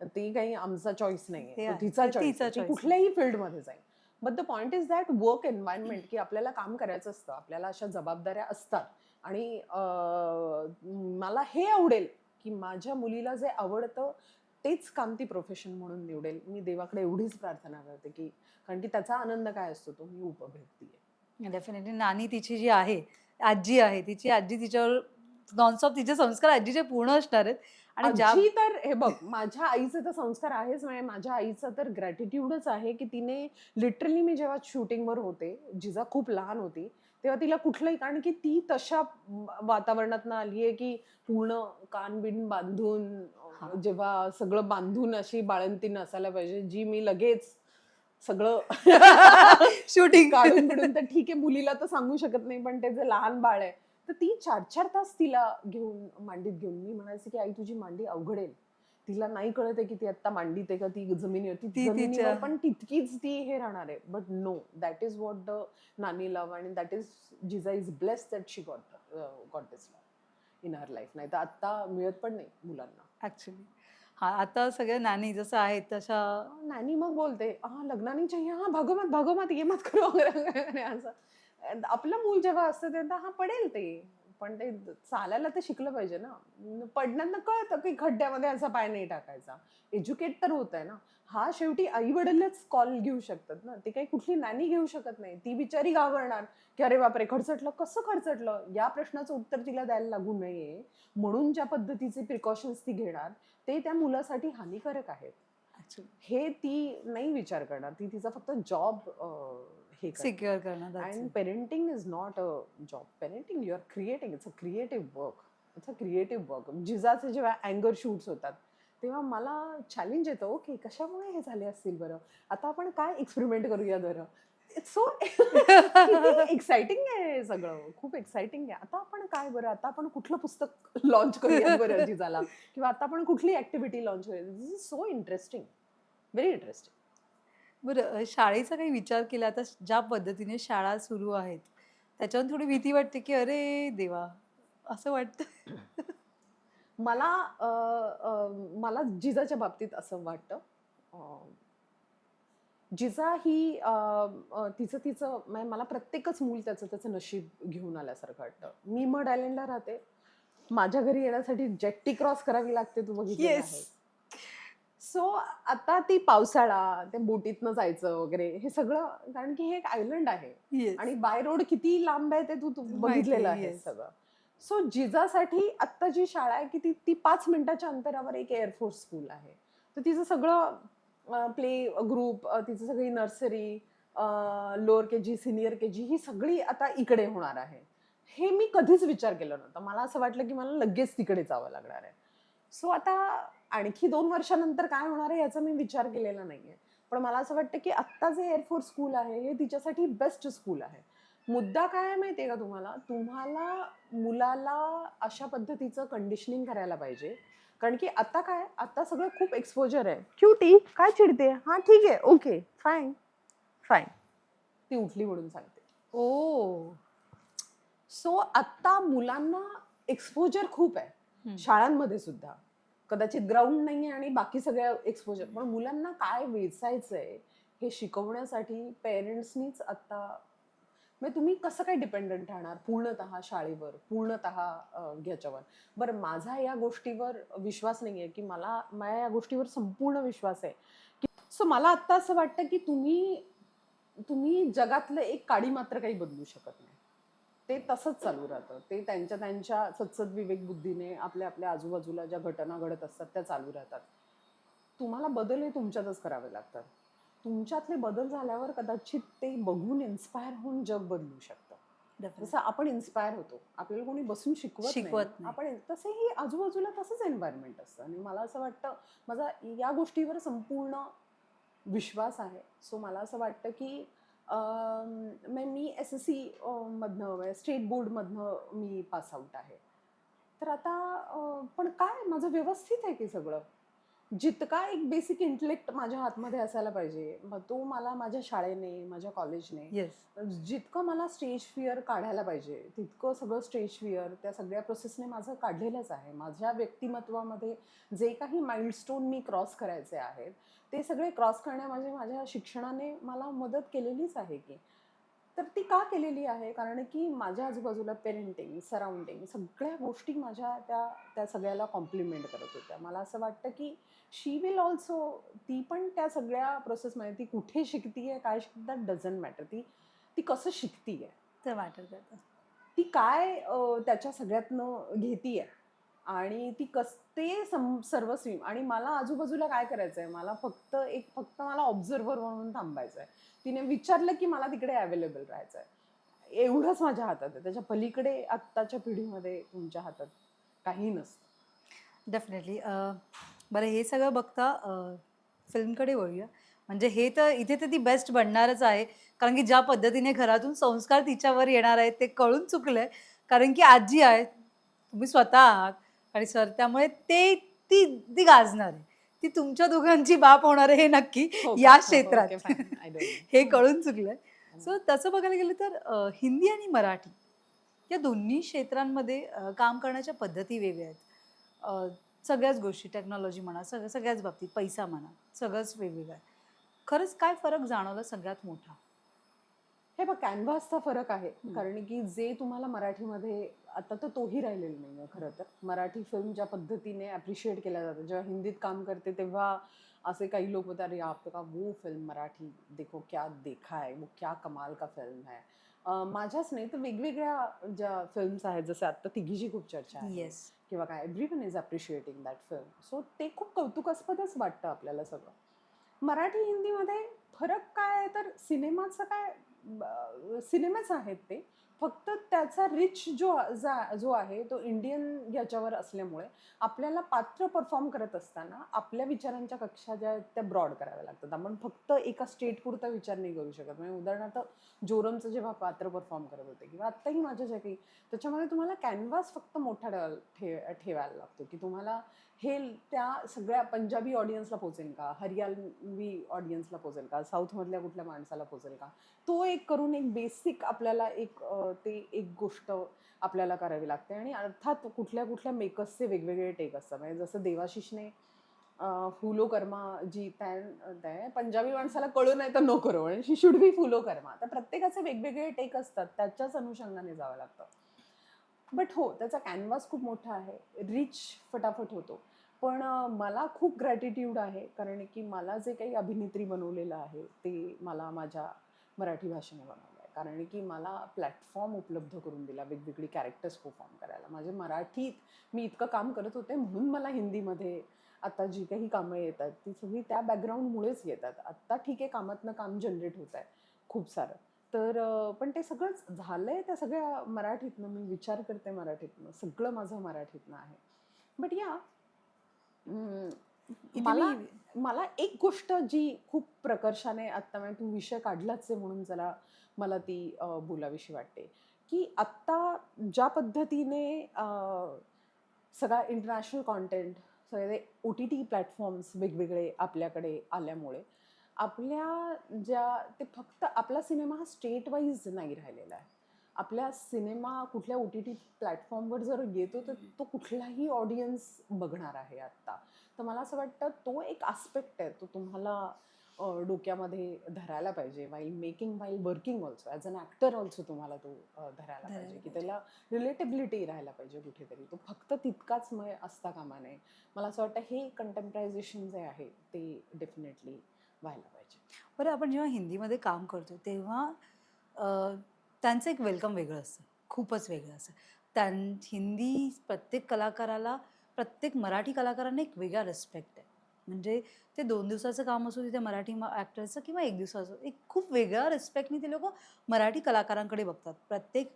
तर ती काही आमचा चॉईस ते नाहीये, तो आहे. तिचा ते चॉईस तिचा आहे. ती choice आहे. कुठल्याही फील्डमध्ये जाईल. But the point is that work environment, की आपल्याला काम करायचं असतं, आपल्याला अशा जबाबदाऱ्या असतात. आणि मला हे आवडेल की माझ्या मुलीला जे आवडतं तेच काम ती प्रोफेशन म्हणून निवडेल. मी देवाकडे एवढीच प्रार्थना करते की, कारण की त्याचा आनंद काय असतो तो मी उपभोगतीये. डेफिनेटली नानी तिची जी आहे, आजी आहे, तिची आजी तिच्यावर नॉनस्टॉप तिचे संस्कार आजीचे पूर्ण असणार आहेत. आणि ज्या आजी तर हे बघ, माझ्या आईचे तर संस्कार आहेच. म्हणजे माझ्या आईचं तर ग्रॅटिट्यूडच आहे की तिने लिटरली, मी जेव्हा शूटिंगवर होते, जिजा खूप लहान होती, तेव्हा तिला कुठलंही, कारण की ती तशा वातावरणातनं आली आहे की पूर्ण कान बिन बांधून, हां. जेव्हा सगळं बांधून अशी बाळंतीण असायला पाहिजे, जी मी लगेच सगळं शूटिंग काढून बिडून, तर ठीक आहे मुलीला तर सांगू शकत नाही, पण ते जे लहान बाळ आहे, तर ती 4-4 तास तिला घेऊन मांडीत घेऊन मी म्हणायचे की आई तुझी मांडी अवघडेल. तिला नाही कळत आहे की ती आता मांडीत आहे का ती जमिनीवर. ती ती जमिनीवर तिच्या पण तितकीच ती हे राहणार आहे. But no, that is what the nani love, आणि that is Jija is blessed that she got this love in her life. नाही तर आता मिळत पण नाही मुलांना. ऍक्च्युली हा आता सगळ्या नानी जसं आहेत तशा नानी मग बोलते, हा लग्नानी चाहिए, हा भगवत भगवत ये मत करो वगैरे असं. आपलं मूल जेव्हा असतं तेव्हा हा पडेल ते, पण ते चालायला तर शिकलं पाहिजे ना. पडण्यानं कळतं की खड्ड्यामध्ये असा पाय नाही टाकायचा. एज्युकेट तर होत आहे ना. हा शेवटी आई वडीलच कॉल घेऊ शकतात ना, ते काही कुठली नानी घेऊ शकत नाही. ती बिचारी घाबरणार की अरे बापरे खरचटलं. कसं खरचटलं या प्रश्नाचं उत्तर तिला द्यायला लागू नये म्हणून ज्या पद्धतीचे प्रिकॉशन्स ती घेणार, ते त्या मुलासाठी हानिकारक आहेत. ऍक्च्युली हे ती नाही विचार करणार. ती तिचा फक्त जॉब हे करणार. सिक्युअर करणं that's and it. Parenting is not a job. Parenting you are creating. It's a creative work. It's a creative work. जिजाचे जेव्हा अँगर शूट्स होतात, तेव्हा मला चॅलेंज येतं, ओके कशामुळे हे झाले असतील बरं? आता आपण काय एक्सपेरिमेंट करूया बरं? इट्स सो किती एक्साइटिंग आहे हे सगळं. खूप एक्साइटिंग आहे. आता आपण काय बरं? आता आपण कुठलं पुस्तक लॉन्च करूयात बरं जिजाला? किंवा आता आपण कुठली ऍक्टिव्हिटी लॉन्च करूया? This is so interesting. Very interesting. बरं शाळेचा काही विचार केला आता ज्या पद्धतीने शाळा सुरू आहेत त्याच्यावर थोडी भीती वाटते की अरे देवा असं वाटतं. मला मला जिजाच्या बाबतीत असं वाटतं. अ, जिजा ही तिचं तिचं म्हणजे मला प्रत्येकच मूल त्याचं त्याचं नशीब घेऊन आल्यासारखं वाटतं. मी मड आयलंडला राहते. माझ्या घरी येण्यासाठी जेट्टी क्रॉस करावी लागते, तू बघितलेलं येस आहे. सो आता ती पावसाळा, ते बोटीतनं जायचं वगैरे हे सगळं, कारण की हे एक आयलंड आहे येस आणि बाय रोड किती लांब आहे ते तू तू माहिती बघितलेलं आहे आहे येस सगळं. सो जिजासाठी आत्ता जी शाळा आहे की ती ती 5 मिनिटाच्या अंतरावर एक एअरफोर्स स्कूल आहे. तर तिचं सगळं प्ले ग्रुप, तिचं सगळी नर्सरी, लोअर के जी, सिनियर के जी ही सगळी आता इकडे होणार आहे. हे मी कधीच विचार केला नव्हता. मला असं वाटलं की मला लगेच तिकडे जावं लागणार आहे. सो आता आणखी 2 वर्षानंतर काय होणार आहे याचा मी विचार केलेला नाहीये. पण मला असं वाटतं की आत्ता जे एअरफोर्स स्कूल आहे हे तिच्यासाठी बेस्ट स्कूल आहे. मुद्दा काय आहे माहितीये का तुम्हाला? तुम्हाला मुलाला अशा पद्धतीचं कंडिशनिंग करायला पाहिजे. कारण की आता काय, आता सगळं खूप एक्सपोजर आहे. क्यूटी, काय चिडते? हां ठीक आहे, ओके, फाईन, फाईन. ती उठली म्हणून सांगते. ओ सो आत्ता मुलांना एक्सपोजर खूप आहे. शाळांमध्ये सुद्धा. कदाचित ग्राउंड नाहीये आणि बाकी सगळ्या एक्सपोजर. पण मुलांना काय वेचायचंय हे शिकवण्यासाठी पेरेंट्सनीच आता, म्हणजे तुम्ही कसं काय डिपेंडंट राहणार पूर्णतः शाळेवर, पूर्णतः ह्याच्यावर. बरं माझा या गोष्टीवर विश्वास नाहीये की माझ्या या गोष्टीवर संपूर्ण विश्वास आहे. सो मला आता असं वाटतं की तुम्ही तुम्ही जगातलं एक काडी मात्र काही बदलू शकत नाही. ते तसंच चालू राहतं. ते त्यांच्या त्यांच्या सद्सद विवेक बुद्धीने आपल्या आपल्या आजूबाजूला ज्या घटना घडत असतात त्या चालू राहतात. तुम्हाला बदल हे तुमच्यातच करावे लागतात. तुमच्यातले बदल झाल्यावर कदाचित ते बघून इन्स्पायर होऊन जग बदलू शकतं. जसं आपण इन्स्पायर होतो. आपल्याला कोणी बसून शिकवत नाही. आपण तसेही आजूबाजूला तसंच एन्व्हायरमेंट असतं आणि मला असं वाटतं माझा या गोष्टीवर संपूर्ण विश्वास आहे. सो मला असं वाटतं की मी SSC मधनं स्टेट बोर्डमधनं मी पास आउट आहे. तर आता पण काय माझं व्यवस्थित आहे की सगळं. जितका एक बेसिक इंटेलेक्ट माझ्या आतमध्ये असायला पाहिजे, मग तो मला माझ्या शाळेने, माझ्या कॉलेजने येस. जितकं मला स्टेज फिअर काढायला पाहिजे, तितकं सगळं स्टेज फिअर त्या सगळ्या प्रोसेसने माझं काढलेलंच आहे. माझ्या व्यक्तिमत्वामध्ये जे काही माइलस्टोन मी क्रॉस करायचे आहेत, ते सगळे क्रॉस करण्यामध्ये माझ्या शिक्षणाने मला मदत केलेलीच आहे की. तर ती का केलेली आहे? कारण की माझ्या आजूबाजूला पेरेंटिंग, सराउंडिंग सगळ्या गोष्टी माझ्या त्या त्या सगळ्याला कॉम्प्लिमेंट करत होत्या. मला असं वाटतं की शी विल ऑल्सो, ती पण त्या सगळ्या प्रोसेसमध्ये ती कुठे शिकतीये, काय शिकते दॅट डझंट मॅटर. ती ती कसं शिकतीये, ते मॅटर करतं. ती काय त्याच्या सगळ्यातनं घेतीये आणि ती ते सर्वस्वी. आणि मला आजूबाजूला काय करायचंय, मला फक्त मला ऑब्झर्व्हर म्हणून थांबायचंय. तिने विचारलं की मला तिकडे अवेलेबल राहायचंय. एवढंच माझ्या हातात आहे. त्याच्या पलीकडे आत्ताच्या पिढीमध्ये तुमच्या हातात काही नसतं. डेफिनेटली. बरं, हे सगळं बघता फिल्मकडे वळूया. म्हणजे हे तर इथे तर ती बेस्ट बनणारच आहे. कारण की ज्या पद्धतीने घरातून संस्कार तिच्यावर येणार आहेत ते कळून चुकलंय. कारण की आजी आहे, तुम्ही स्वतः आहात आणि सर, त्यामुळे ती ती गाजणार आहे. ती तुमच्या दोघांची बाप होणार आहे हे नक्की हो का? या क्षेत्रात. Okay, fine. आय डोंट हे नो. कळून चुकलंय. सो तसं बघायला गेलं तर हिंदी आणि मराठी या दोन्ही क्षेत्रांमध्ये काम करण्याच्या पद्धती वेगळ्या आहेत. अ, सगळ्याच गोष्टी, टेक्नॉलॉजी म्हणा, सगळ्याच बाबतीत, पैसा म्हणा, सगळंच वेगवेगळं आहे. खरंच काय फरक जाणवला सगळ्यात मोठा? हे बघ, कॅनव्हासचा फरक आहे. हं. कारण की जे तुम्हाला मराठीमध्ये आता तर तोही राहिलेला नाहीये खरं तर. मराठी फिल्म ज्या पद्धतीने ॲप्रिशिएट केल्या जातात. जेव्हा हिंदीत काम करते तेव्हा असे काही लोक होते, "अरे आपका वो फिल्म मराठी देखो क्या देखा है, वो क्या कमाल का फिल्म है." माझ्याच नाही तर वेगवेगळ्या ज्या फिल्म्स आहेत, जसं आता तिघीची खूप चर्चा आहे येस. किंवा काय, everyone is appreciating that film. So ते खूप कौतुकास्पदच वाटतं आपल्याला सगळं. मराठी हिंदीमध्ये फरक काय आहे तर सिनेमाचं काय, सिनेमाच आहेत ते. फक्त त्याचा रिच जो आहे तो इंडियन याच्यावर असल्यामुळे आपल्याला पात्र परफॉर्म करत असताना आपल्या विचारांच्या कक्षा ज्या आहेत त्या ब्रॉड कराव्या लागतात. आपण फक्त एका स्टेटपुरता विचार नाही करू शकत. म्हणजे उदाहरणार्थ जोरमचं जेव्हा पात्र परफॉर्म करत होते किंवा आत्ताही माझ्या ज्या काही, त्याच्यामध्ये तुम्हाला कॅनव्हास फक्त मोठा ठेवायला लागतो की तुम्हाला हे त्या सगळ्या पंजाबी ऑडियन्सला पोचेल का, हरियाणवी ऑडियन्सला पोचेल का, साऊथमधल्या कुठल्या माणसाला पोचेल का, तो एक करून एक बेसिक आपल्याला ते एक गोष्ट आपल्याला करावी लागते. आणि अर्थात कुठल्या कुठल्या मेकर्सचे वेगवेगळे टेक असतात. म्हणजे जसं देवाशिषने फुलो कर्मा जी त्या पंजाबी माणसाला कळू नाही तर नो करो, आणि शी शुड बी फुलो कर्मा. तर प्रत्येकाचे वेगवेगळे टेक असतात, त्याच्याच अनुषंगाने जावं लागतं. बट हो, त्याचा कॅनव्हास खूप मोठा आहे, रिच फटाफट होतो. पण मला खूप ग्रॅटिट्यूड आहे, कारण की मला जे काही अभिनेत्री बनवलेलं आहे ते मला माझ्या मराठी भाषेने बनवलं आहे. कारण की मला प्लॅटफॉर्म उपलब्ध करून दिला वेगवेगळी कॅरेक्टर्स परफॉर्म करायला. माझे मराठीत मी इतकं काम करत होते म्हणून मला हिंदीमध्ये आता जी काही कामं येतात ती सगळी त्या बॅकग्राऊंडमुळेच येतात. आत्ता ठीक आहे, कामातनं काम जनरेट होत आहे खूप सारं. तर पण ते सगळंच झालंय त्या सगळ्या मराठीतनं. मी विचार करते मराठीतनं. सगळं माझं मराठीतनं आहे. बट या इथे मी मला मला एक गोष्ट जी खूप प्रकर्षाने आत्ता, म्हणजे तू विषय काढलाच आहे म्हणून जरा मला ती बोलावीशी वाटते, की आत्ता ज्या पद्धतीने सगळा इंटरनॅशनल कॉन्टेंट, सगळे OTT प्लॅटफॉर्म्स वेगवेगळे आपल्याकडे आल्यामुळे आपल्या ते फक्त आपला सिनेमा हा स्टेट वाईज नाही राहिलेला आहे. आपल्या सिनेमा कुठल्या OTT प्लॅटफॉर्मवर जर येतो तर तो कुठलाही ऑडियन्स बघणार आहे आत्ता. तर मला असं वाटतं तो एक आस्पेक्ट आहे, तो तुम्हाला डोक्यामध्ये धरायला पाहिजे. While working also as an actor also तुम्हाला तो धरायला पाहिजे, की त्याला रिलेटेबिलिटी राहायला पाहिजे कुठेतरी. तो फक्त तितकाच मय असता कामा नये. मला असं वाटतं हे कंटेम्परायझेशन जे आहे ते डेफिनेटली व्हायला पाहिजे. बरं, आपण जेव्हा हिंदीमध्ये काम करतो तेव्हा अ, त्यांचं एक वेलकम वेगळं असतं, खूपच वेगळं असतं. हिंदी प्रत्येक कलाकाराला, प्रत्येक मराठी कलाकारांना एक वेगळा रिस्पेक्ट आहे. म्हणजे ते 2 दिवसाचं काम असो तिथे मराठी ॲक्टरचं किंवा 1 दिवसाचं, एक खूप वेगळ्या रिस्पेक्टने ते लोकं मराठी कलाकारांकडे बघतात. प्रत्येक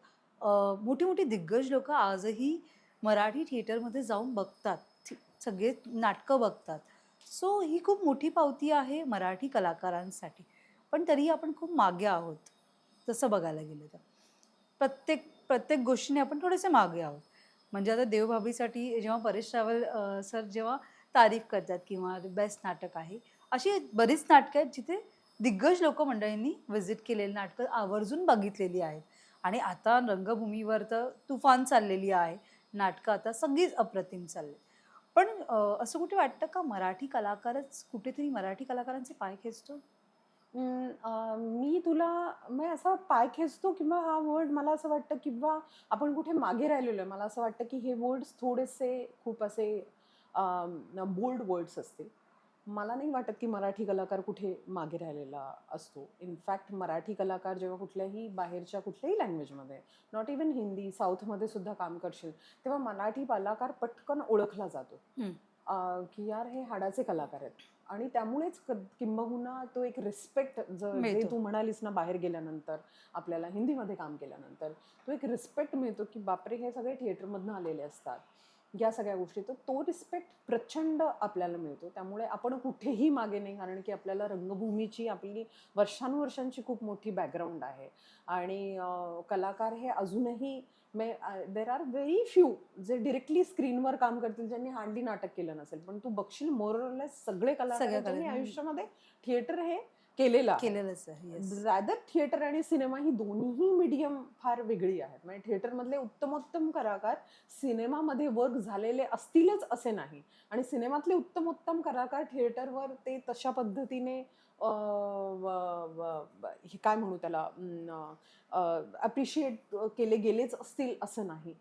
मोठी-मोठी दिग्गज लोकं आजही मराठी थिएटरमध्ये जाऊन बघतात. सगळे नाटकं बघतात. सो ही खूप मोठी पावती आहे मराठी कलाकारांसाठी. पण तरीही आपण खूप मागे आहोत, तसं बघायला गेलं तर. प्रत्येक प्रत्येक गोष्टीने आपण थोडेसे मागे आहोत. म्हणजे आता देवभाभीसाठी जेव्हा परेश रावल सर जेव्हा तारीफ करतात किंवा बेस्ट नाटक आहे, अशी बरीच नाटकं आहेत जिथे दिग्गज लोकमंडळींनी व्हिजिट केलेली नाटकं आवर्जून बघितलेली आहेत. आणि आता रंगभूमीवर तर तुफान चाललेली आहे. नाटकं आता सगळीच अप्रतिम चालली. पण असं कुठे वाटतं का मराठी कलाकारच कुठेतरी मराठी कलाकारांचे पाय खेचतो? मी तुला मी असा पाय खेचतो किंवा हा वर्ड मला असं वाटतं किंवा आपण कुठे मागे राहिलेलो आहे. मला असं वाटतं की हे वर्ड्स थोडेसे खूप असे बोल्ड वर्ड्स असतील. मला नाही वाटत की मराठी कलाकार कुठे मागे राहिलेला असतो. इनफॅक्ट मराठी कलाकार जेव्हा कुठल्याही बाहेरच्या कुठल्याही लँग्वेजमध्ये, नॉट इव्हन हिंदी, साऊथमध्ये सुद्धा काम करशील, तेव्हा मराठी कलाकार पटकन ओळखला जातो. हं. की यार हे हाडाचे कलाकार आहेत आणि त्यामुळेच किंबहुना तो एक रिस्पेक्ट जे मिळतो. तू म्हणालीस ना बाहेर गेल्यानंतर आपल्याला हिंदीमध्ये काम केल्यानंतर तो एक रिस्पेक्ट मिळतो की बापरे हे सगळे थिएटरमधनं आलेले असतात या सगळ्या गोष्टी. तर तो रिस्पेक्ट प्रचंड आपल्याला मिळतो. त्यामुळे आपण कुठेही मागे नाही, कारण की आपल्याला रंगभूमीची आपली वर्षानुवर्षांची खूप मोठी बॅकग्राऊंड आहे आणि कलाकार हे अजूनही देर आर व्हेरी फ्यू जे डिरेक्टली स्क्रीनवर काम करतील ज्यांनी हार्डली नाटक केलं नसेल. पण तू बघशील मोरलेस सगळे कलाकार सगळ्या आहेत ज्यांनी कलाकार आयुष्यामध्ये थिएटर हे केलेलं आहे. केलेलंच आहे. येस. रॅदर थिएटर आणि सिनेमा ही दोन्हीही मीडियम फार वेगळी आहेत. म्हणजे थिएटरमधले उत्तमोत्तम कलाकार सिनेमामध्ये वर्क झालेले असतीलच असे नाही आणि सिनेमातले उत्तमोत्तम कलाकार थिएटरवर ते तशा पद्धतीने हे काय म्हणू त्याला अप्रिशिएट केले गेलेच असतील असं नाही.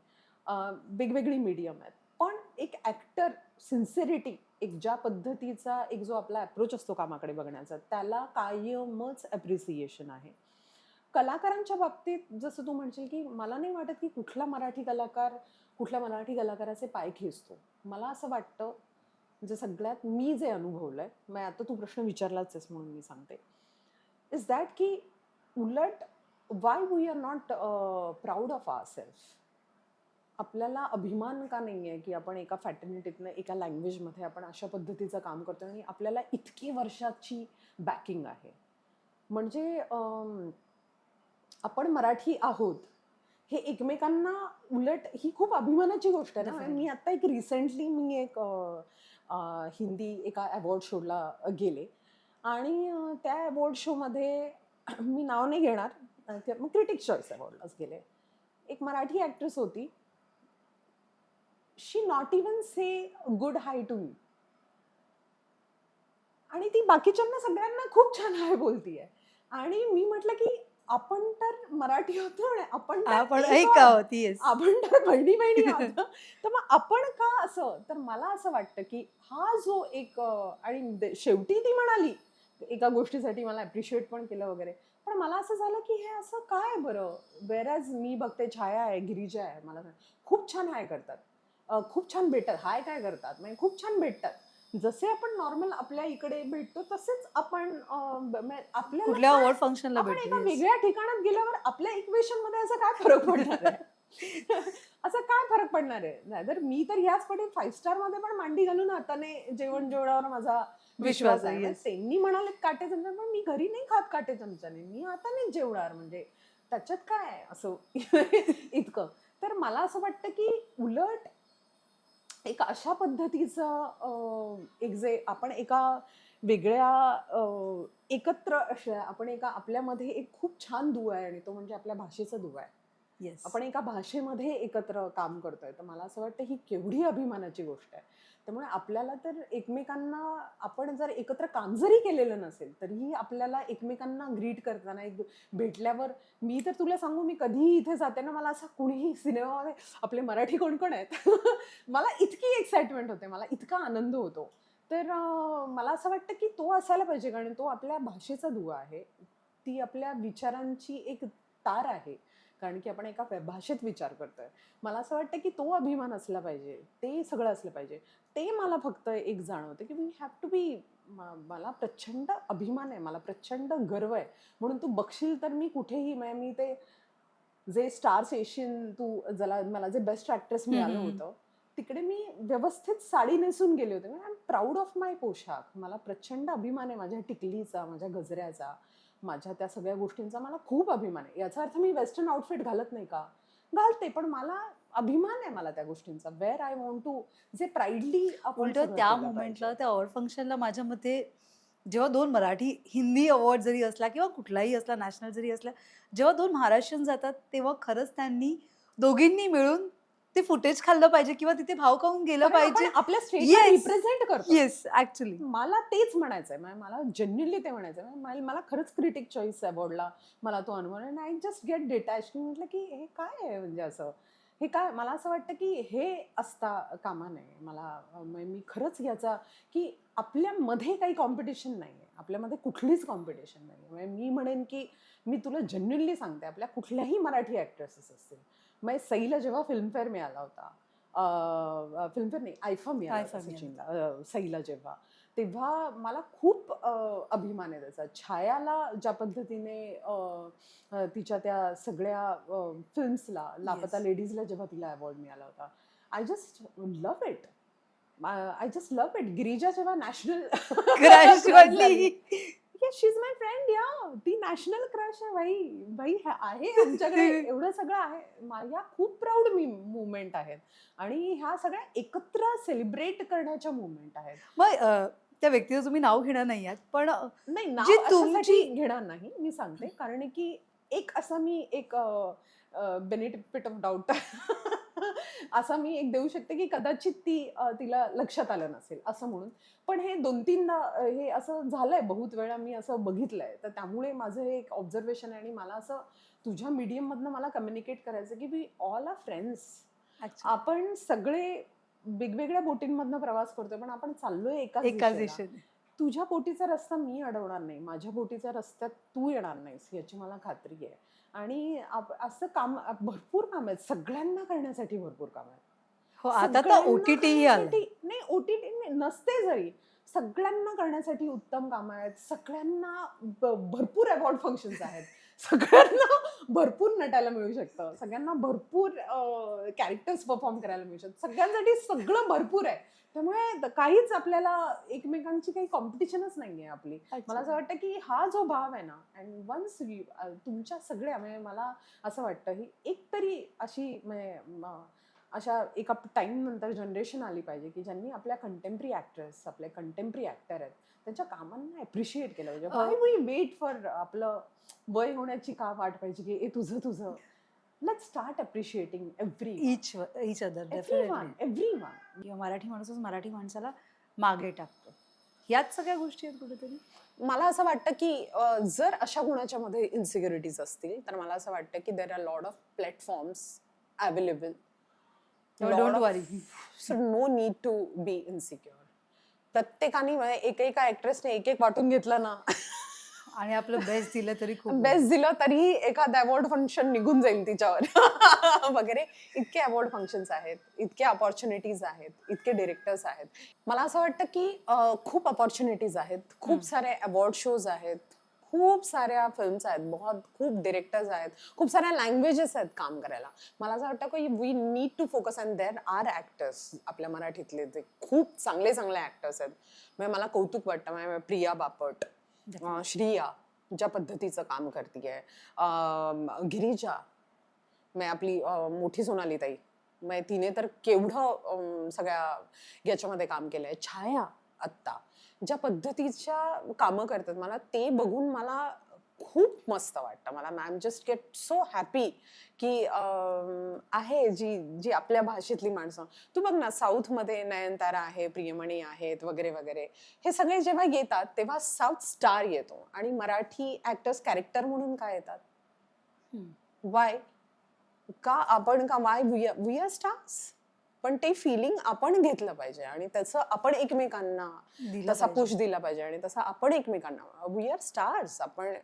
वेगवेगळी मीडियम आहेत. पण एक ॲक्टर सिन्सिरिटी, एक ज्या पद्धतीचा एक जो आपला अप्रोच असतो कामाकडे बघण्याचा, त्याला कायमच ॲप्रिसिएशन आहे. कलाकारांच्या बाबतीत जसं तू म्हणशील की मला नाही वाटत की कुठल्या मराठी कलाकाराचे पाय खेचतो. मला असं वाटतं, जे सगळ्यात मी जे अनुभवलंय, मग आता तू प्रश्न विचारलाच आहेस म्हणून मी सांगते, इज दॅट की उलट why we are not proud of ourselves. आपल्याला अभिमान का नाही आहे की आपण एका फॅटर्निटीतनं एका लँग्वेजमध्ये आपण अशा पद्धतीचं काम करतो आणि आपल्याला इतकी वर्षाची बॅकिंग आहे. म्हणजे आपण मराठी आहोत हे एकमेकांना उलट ही खूप अभिमानाची गोष्ट आहे ना. Definitely. मी आता एक रिसेंटली मी एक हिंदी एका अवॉर्ड शोला गेले आणि त्या अवॉर्ड शोमध्ये मी नाव नाही घेणार, मग क्रिटिक्स चॉईस अवॉर्डलाच गेले. एक मराठी ॲक्ट्रेस होती. She not even say good hi to me आणि ती बाकीच्यांना सगळ्यांना खूप छान हाय बोलतीये आणि मी म्हटलं की आपण तर मराठी होतो आणि आपण तर आपण एक एक आहोत. आहोत. येस. आपण तर बहिणी बहिणी आहोत ना. तर मग आपण का असं, तर मला असं वाटतं की हा जो एक आणि शेवटी ती म्हणाली एका गोष्टीसाठी मला अप्रिशिएट पण केलं वगैरे. पण मला असं झालं की हे असं काय बरं, वेअरॅज मी बघते छाया आहे, गिरिजा आहे, मला खूप छान हाय करतात, खूप छान भेटतात, हाय काय करतात म्हणजे खूप छान भेटतात. जसे आपण नॉर्मल आपल्या इकडे भेटतो तसेच आपण आपल्याला कुठल्या काय, अवॉर्ड फंक्शनला आपण भेटू. एका येस. वेगळ्या ठिकाणात गेल्यावर आपल्या इक्वेशन मध्ये असं काय फरक पडणार आहे? असं काय फरक पडणार आहे? नाहीतर मी तर ह्याच पटे 5 स्टार मध्ये पण मांडी घालून हाताने जेवण जेवणावर माझा विश्वास आहे. येस. त्यांनी म्हणाले काटे चमचा, पण मी घरी नाही खात काटे चमच्याने, मी हातानेच जेवणार. म्हणजे त्याच्यात काय असं इतकं. तर मला असं वाटतं की उलट एक अशा पद्धतीचं एक जे आपण एका वेगळ्या एकत्र अशा आपण एका आपल्यामध्ये एक खूप छान दुवा आहे आणि तो म्हणजे आपल्या भाषेचा दुवा आहे. येस. आपण एका भाषेमध्ये एकत्र काम करतोय. तर मला असं वाटतं ही केवढी अभिमानाची गोष्ट आहे. त्यामुळे आपल्याला तर एकमेकांना आपण जर एकत्र काम जरी केलेलं नसेल, तरीही आपल्याला एकमेकांना ग्रीट करताना एक भेटल्यावर मी तर तुला सांगू, मी कधीही इथे जाते ना, मला असं कुणीही सिनेमामध्ये आपले मराठी कोण-कोण आहेत? मला इतकी एक्साइटमेंट होते, मला इतका आनंद होतो. तर मला असं वाटतं की तो असायला पाहिजे, कारण तो आपल्या भाषेचा दुवा आहे. ती आपल्या विचारांची एक तार आहे. कारण की आपण एका भाषेत विचार करतोय. मला असं वाटतं की तो अभिमान असला पाहिजे. ते सगळं असलं पाहिजे. ते मला फक्त एक जाणवतं की वी हॅव टू बी, मला प्रचंड अभिमान आहे. मला प्रचंड गर्व आहे. म्हणून तू बघशील तर मी कुठेही मी ते जे स्टार्स एशियन तू ज्याला मला जे बेस्ट ॲक्ट्रेस मिळालं होतं, तिकडे मी व्यवस्थित साडी नेसून गेले होते. आय एम प्राउड ऑफ माय पोशाख. मला प्रचंड अभिमान आहे माझ्या टिकलीचा, माझ्या गजऱ्याचा, माझ्या त्या सगळ्या गोष्टींचा मला खूप अभिमान आहे. याचा अर्थ मी वेस्टर्न आउटफिट घालत नाही का? घालते, पण मला अभिमान आहे मला त्या गोष्टींचा, वेअर आय वॉन्ट टू, जे प्राईडली आपण उलट सगळं त्या केलं मोमेंटला पाहिजे. त्या अवॉर्ड फंक्शनला माझ्या मते जेव्हा दोन मराठी हिंदी अवॉर्ड जरी असला किंवा कुठलाही असला नॅशनल जरी असला, जेव्हा दोन महाराष्ट्रीयन जातात तेव्हा खरंच त्यांनी दोघींनी मिळून ते फुटेज खाल्लं पाहिजे किंवा तिथे भाव खाऊन गेलं कारण आपण पाहिजे. आपल्या स्टेटला येस रिप्रेझेंट करतो. Yes actually. मला तेच म्हणायचंय, मला जेन्युइनली ते म्हणायचंय. मला खरंच क्रिटिक चॉईस अवॉर्डला मला तो अनुभव आणि आय जस्ट गेट डिटॅच, की म्हटलं की हे काय आहे, म्हणजे असं हे काय. मला असं वाटतं की हे असता कामा नये. मी खरंच याचा की आपल्यामध्ये काही कॉम्पिटिशन नाही आहे, आपल्यामध्ये कुठलीच कॉम्पिटिशन नाही आहे. मी म्हणेन की मी तुला जेन्युइनली सांगते, आपल्या कुठल्याही मराठी ॲक्ट्रेसेस असतील, सईला जेव्हा फिल्मफेअर मिळाला होता, फिल्मफेअर नाही, आयफा मिळाला होता आयफा मिळाला सचिनला, सईला जेव्हा, तेव्हा मला खूप अभिमान आहे त्याचा. छायाला ज्या पद्धतीने तिच्या त्या सगळ्या फिल्म्सला, लापता येस. लेडीजला जेव्हा तिला अवॉर्ड मिळाला होता, I just love it. I just love it. Girija जेव्हा नॅशनल क्रश क्रश वाटली. झाली, शी इज माय फ्रेंड, या ती नॅशनल क्रश आहे भाई. भाई आहे आमच्याकडे, एवढं सगळं आहे. या खूप प्राऊड मुवमेंट आहेत आणि ह्या सगळ्या एकत्र सेलिब्रेट करण्याच्या मुवमेंट आहेत. मग त्या व्यक्तीचं तुम्ही नाव घेणार नाही आहात पण नाही, जे नाव अशासाठी तुमची घेणार नाही, मी सांगते. कारण की एक असा मी एक बेनिफिट ऑफ डाऊट असा मी एक देऊ शकते की कदाचित तिला लक्षात आलं नसेल असं म्हणून. पण हे 2-3दा हे असं झालंय, बहुत वेळा मी असं बघितलंय. तर त्यामुळे माझं हे एक ऑब्झर्वेशन आहे आणि मला असं तुझ्या मीडियममधनं मला कम्युनिकेट करायचं की वी ऑल आर फ्रेंड्स. अच्छा, आपण सगळे वेगवेगळ्या बोटींमधनं प्रवास करतोय, पण आपण चाललोय एकाच एकाच दिशेला. दिशेने. तुझ्या बोटीचा रस्ता मी अडवणार नाही, माझ्या बोटीच्या रस्त्यात तू येणार नाहीस, याची मला खात्री आहे. आणि असं काम भरपूर काम आहेत, सगळ्यांना करण्यासाठी भरपूर काम आहेत. हो, आता तर सगळ्यांना OTT ही आलंय. करण्यासाठी नाही, OTT नसते जरी, सगळ्यांना करण्यासाठी उत्तम कामं आहेत. सगळ्यांना भरपूर अवॉर्ड फंक्शन्स आहेत. सगळ्यांना भरपूर नटायला मिळू शकतं. सगळ्यांना भरपूर कॅरेक्टर्स परफॉर्म करायला मिळू शकतात. सगळ्यांसाठी सगळं भरपूर आहे. त्यामुळे काहीच आपल्याला एकमेकांची काही कॉम्पिटिशनच नाहीये आपली. मला असं वाटतं की हा जो भाव आहे ना, अँड वन्स तुमच्या सगळ्या, म्हणजे मला असं वाटतं ही एक तरी अशी अशा एका टाइम नंतर जनरेशन आली पाहिजे की ज्यांनी आपल्या कंटेम्पररी ॲक्टर्स, आपले कंटेम्पररी ॲक्टर आहेत, त्यांच्या कामांना ॲप्रिशिएट केलं पाहिजे. व्हाय वी वेट फॉर आपलं वय होण्याची का वाट पाहिजे की तुझं तुझं. Let's start appreciating each each other definitely. Everyone. किंवा मराठी माणूसच मराठी माणसाला मागे टाकतो. याच सगळ्या गोष्टी आहेत कुठेतरी. मला असं वाटतं की जर अशा गुणाच्या मध्ये इन्सिक्युरिटीज असतील, तर मला असं वाटतं की there are lot of platforms available. Don't worry. So no need to be insecure. प्रत्येकाने एक ऍक्ट्रेसने एक वाटून घेतलं ना, आणि आपलं बेस्ट दिलं तरी खूप बेस्ट दिलं तरी एखादं अवॉर्ड फंक्शन निघून जाईल तिच्यावर वगैरे. इतके अवॉर्ड फंक्शन्स आहेत, इतके अपॉर्च्युनिटीज आहेत, इतके डिरेक्टर्स आहेत. मला असं वाटतं की खूप अपॉर्च्युनिटीज आहेत, खूप सारे अवॉर्ड शोज आहेत, खूप साऱ्या फिल्म्स आहेत, खूप डिरेक्टर्स आहेत, खूप साऱ्या लँग्वेजेस आहेत काम करायला. मला असं वाटतं की we need to focus and there are actors आपल्या मराठीतले जे खूप चांगले चांगले ॲक्टर्स आहेत. म्हणजे मला कौतुक वाटतं. म्हणजे प्रिया बापट, श्रिया ज्या पद्धतीचं काम करतीये, गिरिजा, आपली मोठी सोनाली ताई, तिने तर केवढं सगळ्या याच्यामध्ये काम केलंय. छाया आत्ता ज्या पद्धतीच्या कामं करतात, मला ते बघून मला खूप मस्त वाटतं. मला I am just get so happy की आहे जी जी आपल्या भाषेतली माणसं. तू बघ ना, साऊथमध्ये नयनतारा आहे, प्रियमणी आहेत, वगैरे वगैरे. हे सगळे जेव्हा येतात तेव्हा साऊथ स्टार येतो आणि मराठी ऍक्टर्स कॅरेक्टर म्हणून काय येतात? Why? Why we are stars? पण ते फिलिंग आपण घेतलं पाहिजे आणि त्याचं आपण एकमेकांना तसा पुश दिला पाहिजे आणि तसा आपण एकमेकांना. We are stars. आपण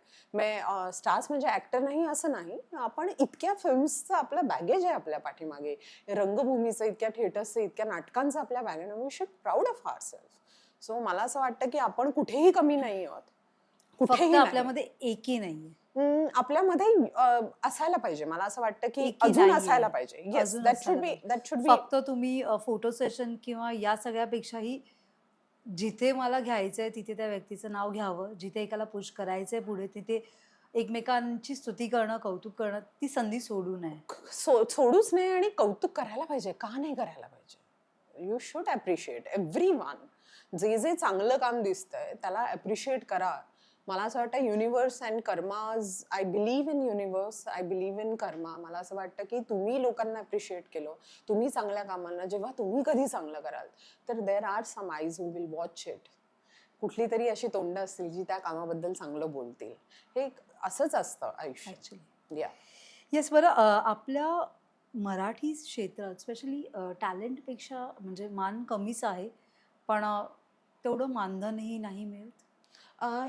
स्टार्स म्हणजे ऍक्टर नाही असं नाही. आपण इतक्या फिल्म्सचं आपलं बॅगेज आहे आपल्या पाठीमागे, रंगभूमीचं, इतक्या थिएटर्सचं, इतक्या नाटकांचं आपल्या baggage. We should proud of our self. So मला असं वाटतं की आपण कुठेही कमी नाही आहोत, कुठेही नाही. आपल्यामध्ये एकही नाहीये. आपल्यामध्ये असायला पाहिजे. मला असं वाटतं की एकी अजून नाहीये. असायला पाहिजे. येस, अजून दॅट असायला शुड बी. फक्त तुम्ही फोटो सेशन किंवा या सगळ्यापेक्षाही जिथे मला घ्यायचंय तिथे त्या व्यक्तीचं नाव घ्यावं, जिथे एकाला पुश करायचंय पुढे तिथे एकमेकांची स्तुती करणं, कौतुक करणं, ती संधी सोडू नये. सोडूच नाही आणि कौतुक करायला पाहिजे. का नाही करायला पाहिजे? You should appreciate everyone. जे जे चांगलं काम दिसतंय त्याला ॲप्रिशिएट करा. मला असं वाटतं universe and karmas, I believe in universe, I believe in karma. मला असं वाटतं की तुम्ही लोकांना ॲप्रिशिएट केलं, तुम्ही चांगल्या कामांना जेव्हा तुम्ही कधी चांगलं कराल, तर there are some eyes who will watch it. कुठली तरी अशी तोंड असतील जी त्या कामाबद्दल चांगलं बोलतील. हे असंच असतं आयुष्य. ॲक्च्युली या येस. बरं, आपल्या मराठी क्षेत्रात स्पेशली टॅलेंटपेक्षा म्हणजे मान कमीच आहे, पण तेवढं मानधनही नाही मिळत.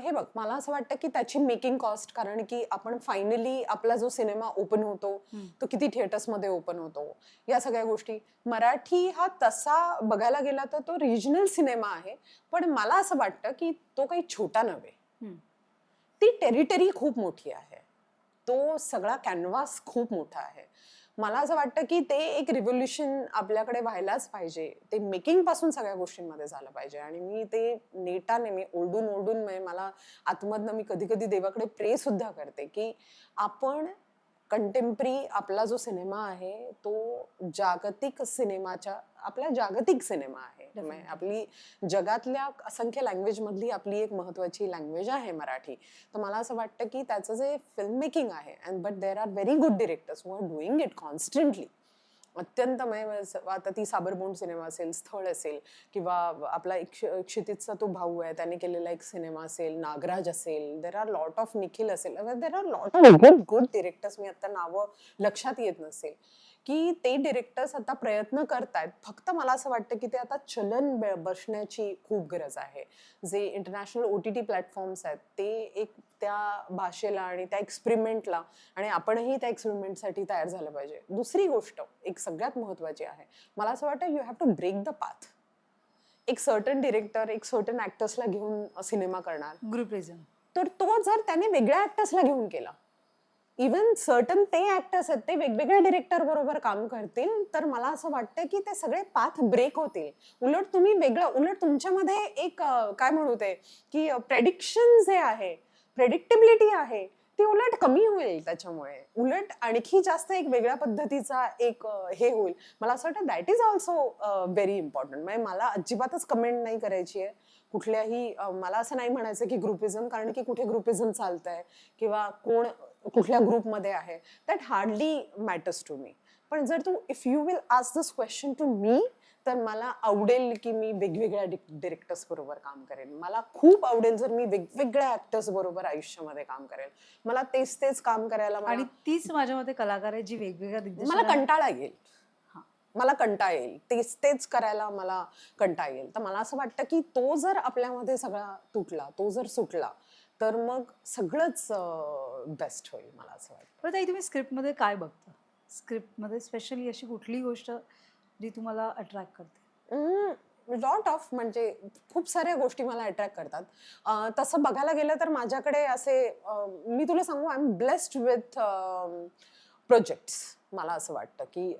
हे बघ, मला असं वाटतं की त्याची मेकिंग कॉस्ट, कारण की आपण फायनली आपला जो सिनेमा ओपन होतो तो किती थिएटर्समध्ये ओपन होतो, या सगळ्या गोष्टी. मराठी हा तसा बघायला गेला तर तो रिजनल सिनेमा आहे, पण मला असं वाटतं की तो काही छोटा नव्हे. हम्म. ती टेरिटरी खूप मोठी आहे, तो सगळा कॅनव्हास खूप मोठा आहे. मला असं वाटतं की ते एक रिव्होल्युशन आपल्याकडे व्हायलाच पाहिजे. ते मेकिंग पासून सगळ्या गोष्टींमध्ये झालं पाहिजे. आणि मी ते नेटाने, मी ओरडून ओरडून, म्हणजे मला आतमधनं मी कधी कधी देवाकडे प्रे सुद्धा करते की आपण कंटेम्पररी आपला जो सिनेमा आहे तो जागतिक सिनेमाच्या, आपला जागतिक सिनेमा आहे. म्हणजे आपली जगातल्या असंख्य लँग्वेज मधली आपली एक महत्वाची लँग्वेज आहे मराठी. तर मला असं वाटतं की त्याचं जे फिल्म मेकिंग आहे, and but there are very good directors who are doing it constantly. अत्यंत आता ती साबरबोंड सिनेमा असेल, स्थळ असेल, किंवा आपला क्षितिजचा तो भाऊ आहे त्याने केलेला एक सिनेमा असेल, नागराज असेल, there are lot of, Nikhil असेल, there are lot of good good directors. मी आता नावं लक्षात येत नसेल की ते डिरेक्टर्स आता प्रयत्न करतायत. फक्त मला असं वाटतं की ते आता चलन बसण्याची खूप गरज आहे. जे इंटरनॅशनल OTT प्लॅटफॉर्म्स आहेत ते एक त्या भाषेला आणि त्या एक्सपेरिमेंटला, आणि आपणही त्या एक्सपेरिमेंटसाठी तयार झालं पाहिजे. दुसरी गोष्ट एक सगळ्यात महत्वाची आहे, मला असं वाटतं you have to break the path. एक सर्टन डिरेक्टर एक सर्टन ऍक्टर्सला घेऊन सिनेमा करणार, ग्रुपिझम. तर तो जर त्याने वेगळ्या ऍक्टर्सला घेऊन केला, इवन सर्टन ते ऍक्टर्स आहेत ते वेगवेगळ्या डिरेक्टर बरोबर काम करतील, तर मला असं वाटतं की ते सगळे पाथ ब्रेक होतील. उलट तुम्ही वेगळं, उलट तुमच्यामध्ये एक काय म्हणू ते की प्रेडिक्शन जे आहे, प्रेडिक्टेबिलिटी आहे, ती उलट कमी होईल. त्याच्यामुळे उलट आणखी जास्त एक वेगळ्या पद्धतीचा एक हे होईल. मला असं वाटतं that is also very important. म्हणजे मला अजिबातच कमेंट नाही करायची आहे कुठल्याही, मला असं नाही म्हणायचं की ग्रुपिझम, कारण की कुठे ग्रुपिझम चालतंय किंवा कोण कुठल्या ग्रुपमध्ये आहे, that hardly matters to me. पण जर तू, if you will ask this question to me, तर मला आवडेल की मी वेगवेगळ्या डिरेक्टर्स बरोबर काम करेन. मला खूप आवडेल जर मी वेगवेगळ्या ऍक्टर्स बरोबर आयुष्यामध्ये काम करेल. मला तेच तेच काम करायला आणि तीच माझ्या मते कलाकार आहे जी वेगवेगळ्या मला दिग्दर्शकांना कंटाळा येईल. हा. मला कंटाळा येईल, तेच तेच करायला मला कंटाळा येईल. तर मला असं वाटतं की तो जर आपल्यामध्ये सगळा तुटला, तो जर सुटला, तर मग सगळंच बेस्ट होईल. मला असं वाटतं. बरं ताई, तुम्ही स्क्रिप्टमध्ये काय बघता? स्क्रिप्टमध्ये स्पेशली अशी कुठली गोष्ट जी तुम्हाला अट्रॅक्ट करते? लॉट ऑफ, म्हणजे खूप साऱ्या गोष्टी मला अट्रॅक्ट करतात. तसं बघायला गेलं तर माझ्याकडे असे मी तुला सांगू, I am blessed with projects. मला असं वाटतं की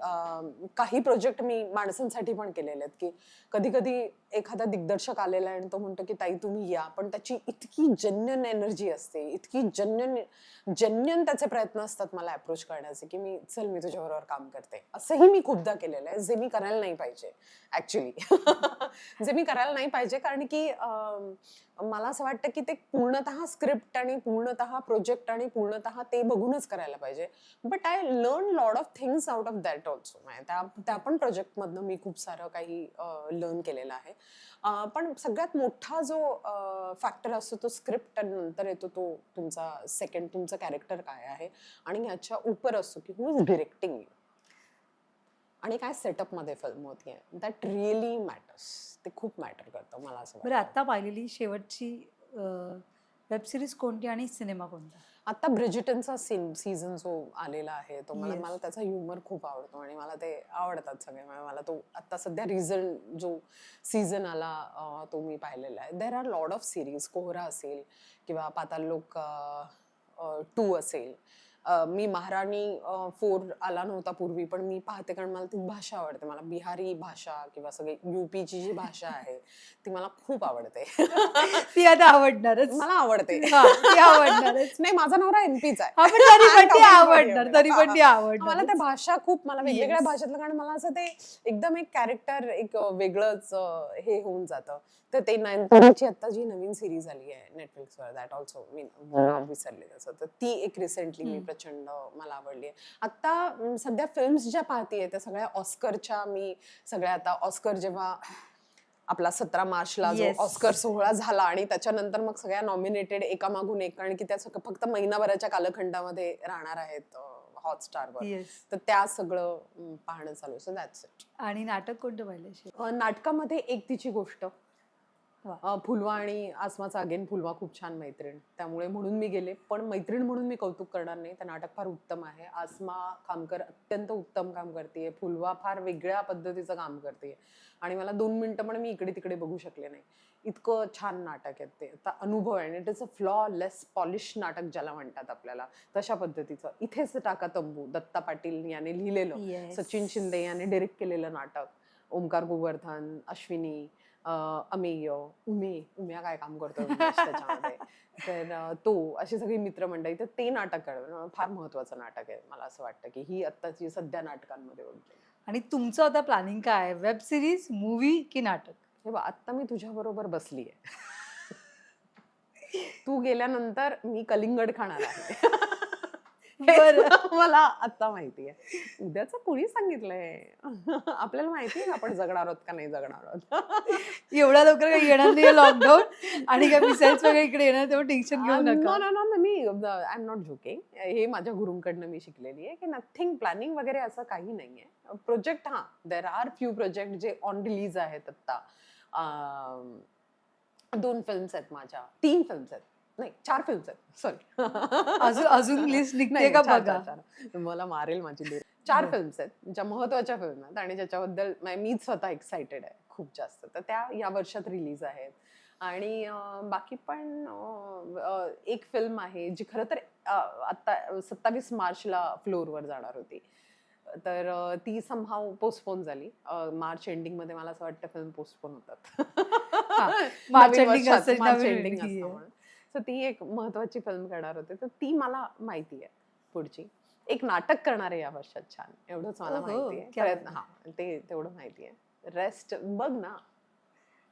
काही प्रोजेक्ट मी माणसांसाठी पण केलेले आहेत, की कधी कधी एखादा दिग्दर्शक आलेला आहे आणि तो म्हणतो की ताई तुम्ही या, पण त्याची इतकी जेन्युइन एनर्जी असते, इतकी जेन्युइन त्याचे प्रयत्न असतात मला अप्रोच करण्याचे, की मी चल मी तुझ्याबरोबर काम करते. असंही मी खूपदा केलेलं आहे, जे मी करायला नाही पाहिजे ऍक्च्युली. जे मी करायला नाही पाहिजे, कारण की मला असं वाटतं की ते पूर्णतः स्क्रिप्ट आणि पूर्णतः प्रोजेक्ट आणि पूर्णतः ते बघूनच करायला पाहिजे. But I learn lot of things out of that also. त्या पण प्रोजेक्टमधनं मी खूप सारं काही लर्न केलेलं आहे. पण सगळ्यात मोठा जो फॅक्टर असतो तो स्क्रिप्ट, आणि नंतर येतो तो तुमचा सेकंड, तुमचं कॅरेक्टर काय आहे, आणि ह्याच्या उपर असतो की हू इज डिरेक्टिंग यू, आणि काय सेटअपमध्ये फिल्म होतीये. That really matters. ते खूप मॅटर करतं मला असं बरं, वाटतं. आत्ता पाहिलेली शेवटची वेब सिरीज कोणती आणि सिनेमा कोणता? आता ब्रिजिटनचा सीझन जो आलेला आहे तो मला Yes. मला त्याचा ह्युमर खूप आवडतो आणि मला ते आवडतात सगळे. म्हणजे मला तो आता सध्या रिझल्ट जो सीझन आला तो मी पाहिलेला आहे. देर आर लॉट ऑफ सिरीज, कोहरा असेल किंवा पाताल लोक 2 असेल, मी महाराणी 4 आला नव्हता पूर्वी, पण मी पाहते कारण मला ती भाषा आवडते. मला बिहारी भाषा किंवा सगळी यूपीची जी भाषा आहे ती मला खूप आवडते. ती आता आवडणारच. मला आवडते. हा, ती आवडणारच. नाही, माझा नवरा एमपीचा आहे. हा, पण तरी पण ती I'm talking about आवडणार, him. तरी पण ती मला आवडणार. त्या भाषा खूप, मला वेगवेगळ्या Yes. भाषेतलं, कारण मला असं ते एकदम एक कॅरेक्टर, एक वेगळंच हे होऊन जातं. तर ते नयनताराची आता जी नवीन सिरीज आली आहे नेटफ्लिक्सवर, दॅट ऑल्सो मी विसरले तसं, तर ती एक रिसेंटली मी प्रचंड मला आवडली आहे. आता सध्या फिल्म्स ज्या पाहतीये त्या सगळ्या ऑस्करच्या, मी सगळ्या आता ऑस्कर जेव्हा आपला 17 मार्चला जो Yes. ऑस्कर सोहळा झाला आणि त्याच्यानंतर मग सगळ्या नॉमिनेटेड एकामागून एक, कारण की त्या फक्त महिनाभराच्या कालखंडामध्ये राहणार आहेत हॉटस्टारवर, Yes. तर त्या सगळं पाहणं चालू. So that's it. आणि नाटक कोणतं पाहिलं? नाटकामध्ये एक तिची गोष्ट, वा. फुलवा आणि आसमाचा, अगेन फुलवा खूप छान मैत्रीण, त्यामुळे म्हणून मी गेले. पण मैत्रीण म्हणून मी कौतुक करणार नाही, ते नाटक फार उत्तम आहे. आसमा खामकर अत्यंत उत्तम काम करते, फुलवा फार वेगळ्या पद्धतीचं काम करते आणि मला 2 मिनिटं पण मी इकडे तिकडे बघू शकले नाही, इतकं छान नाटक आहे ते. आता अनुभव आहे, आणि it is a flawless polish नाटक ज्याला म्हणतात आपल्याला, तशा पद्धतीचं. इथेच टाका तंबू, दत्ता पाटील याने लिहिलेलं, Yes. सचिन शिंदे याने डिरेक्ट केलेलं नाटक, ओमकार गोवर्धन, अश्विनी, अमेय, उम्या काय काम करतो त्याच्यामध्ये, तर तो, अशी सगळी मित्रमंडळी, तर ते नाटक करणं फार महत्वाचं नाटक आहे. मला असं वाटतं की ही आत्ताची सध्या नाटकांमध्ये होती. आणि तुमचं आता प्लॅनिंग काय आहे? वेब सिरीज, मूवी की नाटक? हे बघ, आत्ता मी तुझ्या बरोबर बसली आहे. तू गेल्यानंतर मी कलिंगड खाणार आहे. बरं. मला आता माहिती आहे. उद्याचं कुणी सांगितलंय? आपल्याला माहिती आहे आपण जगणार आहोत का नाही जगणार आहोत. एवढ्या लवकर काही येणार नाही लॉकडाऊन, आणि काय मिसाईल्स वगैरे इकडे येणार, तेव्हा टेन्शन घेऊ नका. मी आय एम नॉट जोकिंग. हे माझ्या गुरूंकडनं मी शिकलेली आहे की नथिंग प्लॅनिंग वगैरे असं काही नाहीये. प्रोजेक्ट, हा, देर आर फ्यू प्रोजेक्ट जे ऑन रिलीज आहेत आता. 2 फिल्म्स आहेत माझ्या, 3 फिल्म्स आहेत, नाही 4 फिल्म्स आहेत, सॉरी. अजून लिस्ट निघते का बघा. मला मारेल माझी लेक. 4 बरं. फिल्म्स आहेत ज्या महत्वाच्या फिल्म आहेत आणि ज्याच्याबद्दल मी स्वतः एक्साइटेड आहे खूप जास्त, तर त्या या वर्षात रिलीज आहेत. आणि बाकी पण एक फिल्म आहे जी खरं तर आता 27 मार्चला फ्लोअरवर जाणार होती, तर ती समहाव पोस्टपोन झाली. मार्च एंडिंग मध्ये मला असं वाटतं फिल्म पोस्टपोन होतात. मार्च नवीन एंडिंग वर्षात, असेल, मार्च नवीन एंडिंग ending असतं आहे. म्हणून. सो ती एक महत्वाची फिल्म करणार होते, तर ती मला माहिती आहे पुढची. एक नाटक करणार आहे या वर्षात छान, एवढंच मला ओहो, माहिती आहे. क्या प्रयत्न, हा, ते तेवढं माहिती आहे. रेस्ट बघ ना.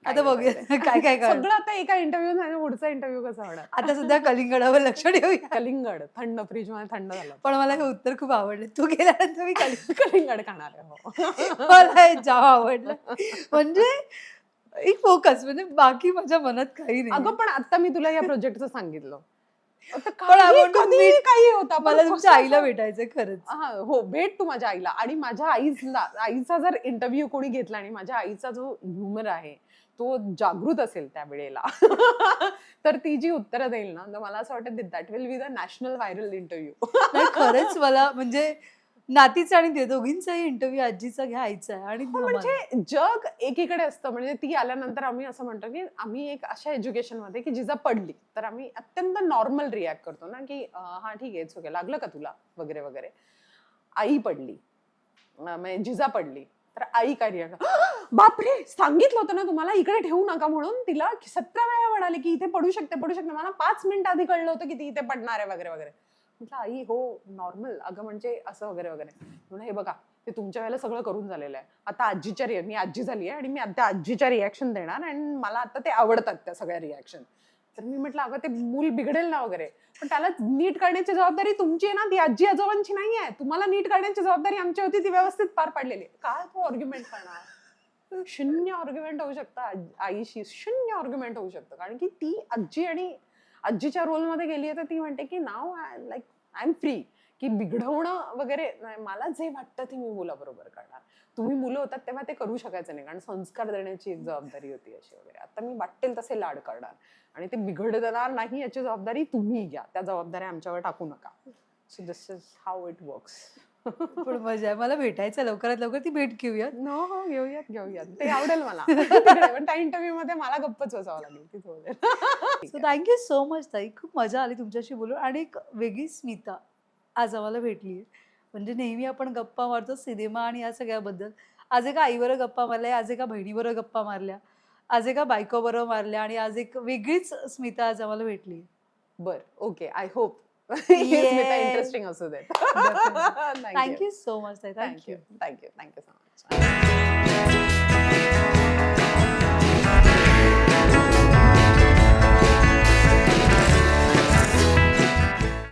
आता बघूया काय काय करणार. सगळं आता एका इंटरव्ह्यू नाही, पुढचा इंटरव्ह्यू कसा होणार. आता सध्या कलिंगडावर लक्ष ठेवूया. कलिंगड थंड, फ्रीज मध्ये थंड झालं. पण मला हे उत्तर खूप आवडले. तू गेल्यानंतर मी कलिंगड खाणार आहे. हो. मला हे जाम आवडलं. म्हणजे एक फोकस, म्हणजे बाकी माझ्या मनात काही नाही. अगं पण आता मी तुला या प्रोजेक्टचं सांगितलं, आता पण I want to कधीही meet- काही होता. मला तुमच्या आईला भेटायचंय खरंच. हो, भेट तू माझ्या आईला. आणि माझ्या आईचा जर इंटरव्ह्यू कोणी घेतला आणि माझ्या आईचा जो ह्युमर आहे तो जागृत असेल त्यावेळेला, तर ती जी उत्तरं देईल ना, तर मला असं वाटतं that will be the national viral interview. नाही, खरंच मला म्हणजे नातीचा आणि दोघींचाही इंटरव्ह्यू आजीचा घ्यायचा आहे. आणि म्हणजे जग एकीकडे असतं. म्हणजे ती आल्यानंतर आम्ही असं म्हणतो की आम्ही एक अशा एज्युकेशन मध्ये की जिजा पडली तर आम्ही अत्यंत नॉर्मल रिॲक्ट करतो ना, की हा ठीक आहे, इट्स ओके, लागलं का तुला वगैरे वगैरे. आई पडली, म्हणजे जिजा पडली, तर आई काय रिॲक्ट, बापरे, सांगितलं होतं ना तुम्हाला इकडे ठेवू नका म्हणून. तिला 17 वेळा म्हणाले की इथे पडू शकते पडू शकते, मला 5 मिनिटं आधी कळलं होतं की ती इथे पडणार आहे वगैरे वगैरे. म्हटलं आई हो नॉर्मल, अगं म्हणजे असं वगैरे वगैरे. म्हणून हे बघा, ते तुमच्या वेळेला सगळं करून झालेलं आहे. आता आजीच्या मी आजी झाली आहे आणि मी आता आजीच्या रिॲक्शन देणार आणि मला आता ते आवडतात त्या सगळ्या रिॲक्शन. तर मी म्हटलं अगं ते मूल बिघडेल ना वगैरे, पण त्याला नीट करण्याची जबाबदारी तुमची आहे ना, ती आजी आजोबांची नाही आहे. तुम्हाला नीट करण्याची जबाबदारी आमची होती, ती व्यवस्थित पार पाडलेली. काय तू आर्ग्युमेंट करणार? शून्य आर्ग्युमेंट होऊ शकतं आईशी, शून्य आर्ग्युमेंट होऊ शकतं. कारण की ती आजी आणि आजीच्या रोलमध्ये गेली आहे, तर ती म्हणते की नाव लाईक आय एम फ्री, की बिघडवणं वगैरे नाही. मला जे वाटतं ते मी मुलाबरोबर करणार. तुम्ही मुलं होतात तेव्हा ते करू शकायचं नाही, कारण संस्कार देण्याची एक जबाबदारी होती अशी वगैरे. आता मी वाटेल तसे लाड करणार आणि ते बिघडणार नाही याची जबाबदारी तुम्ही घ्या, त्या जबाबदाऱ्या आमच्यावर टाकू नका. So this is how it works. पण मजा आहे. मला भेटायचं लवकरात लवकर, ती भेट घेऊया. हो, घेऊयात. ते आवडेल मला. तिकडे पण त्या इंटरव्ह्यू मध्ये मला गप्पच बसावं लागेल तिथे. सो थँक्यू सो मच ताई, खूप मजा आली तुमच्याशी बोलून. आणि एक वेगळी स्मिता आज आम्हाला भेटली आहे. म्हणजे नेहमी आपण गप्पा मारतो सिनेमा आणि या सगळ्याबद्दल. आज एका आईबरोबर गप्पा मारल्या, आज एका बहिणीबरोबर गप्पा मारल्या, आज एका बायकोबरोबर मारल्या आणि आज एक वेगळीच स्मिता आज आम्हाला भेटली आहे. बर okay I hope Smita Yes. Interesting असू देत. Definitely. Thank you. Thank you so much ताई. Thank thank you. you. Thank you. Thank you so much.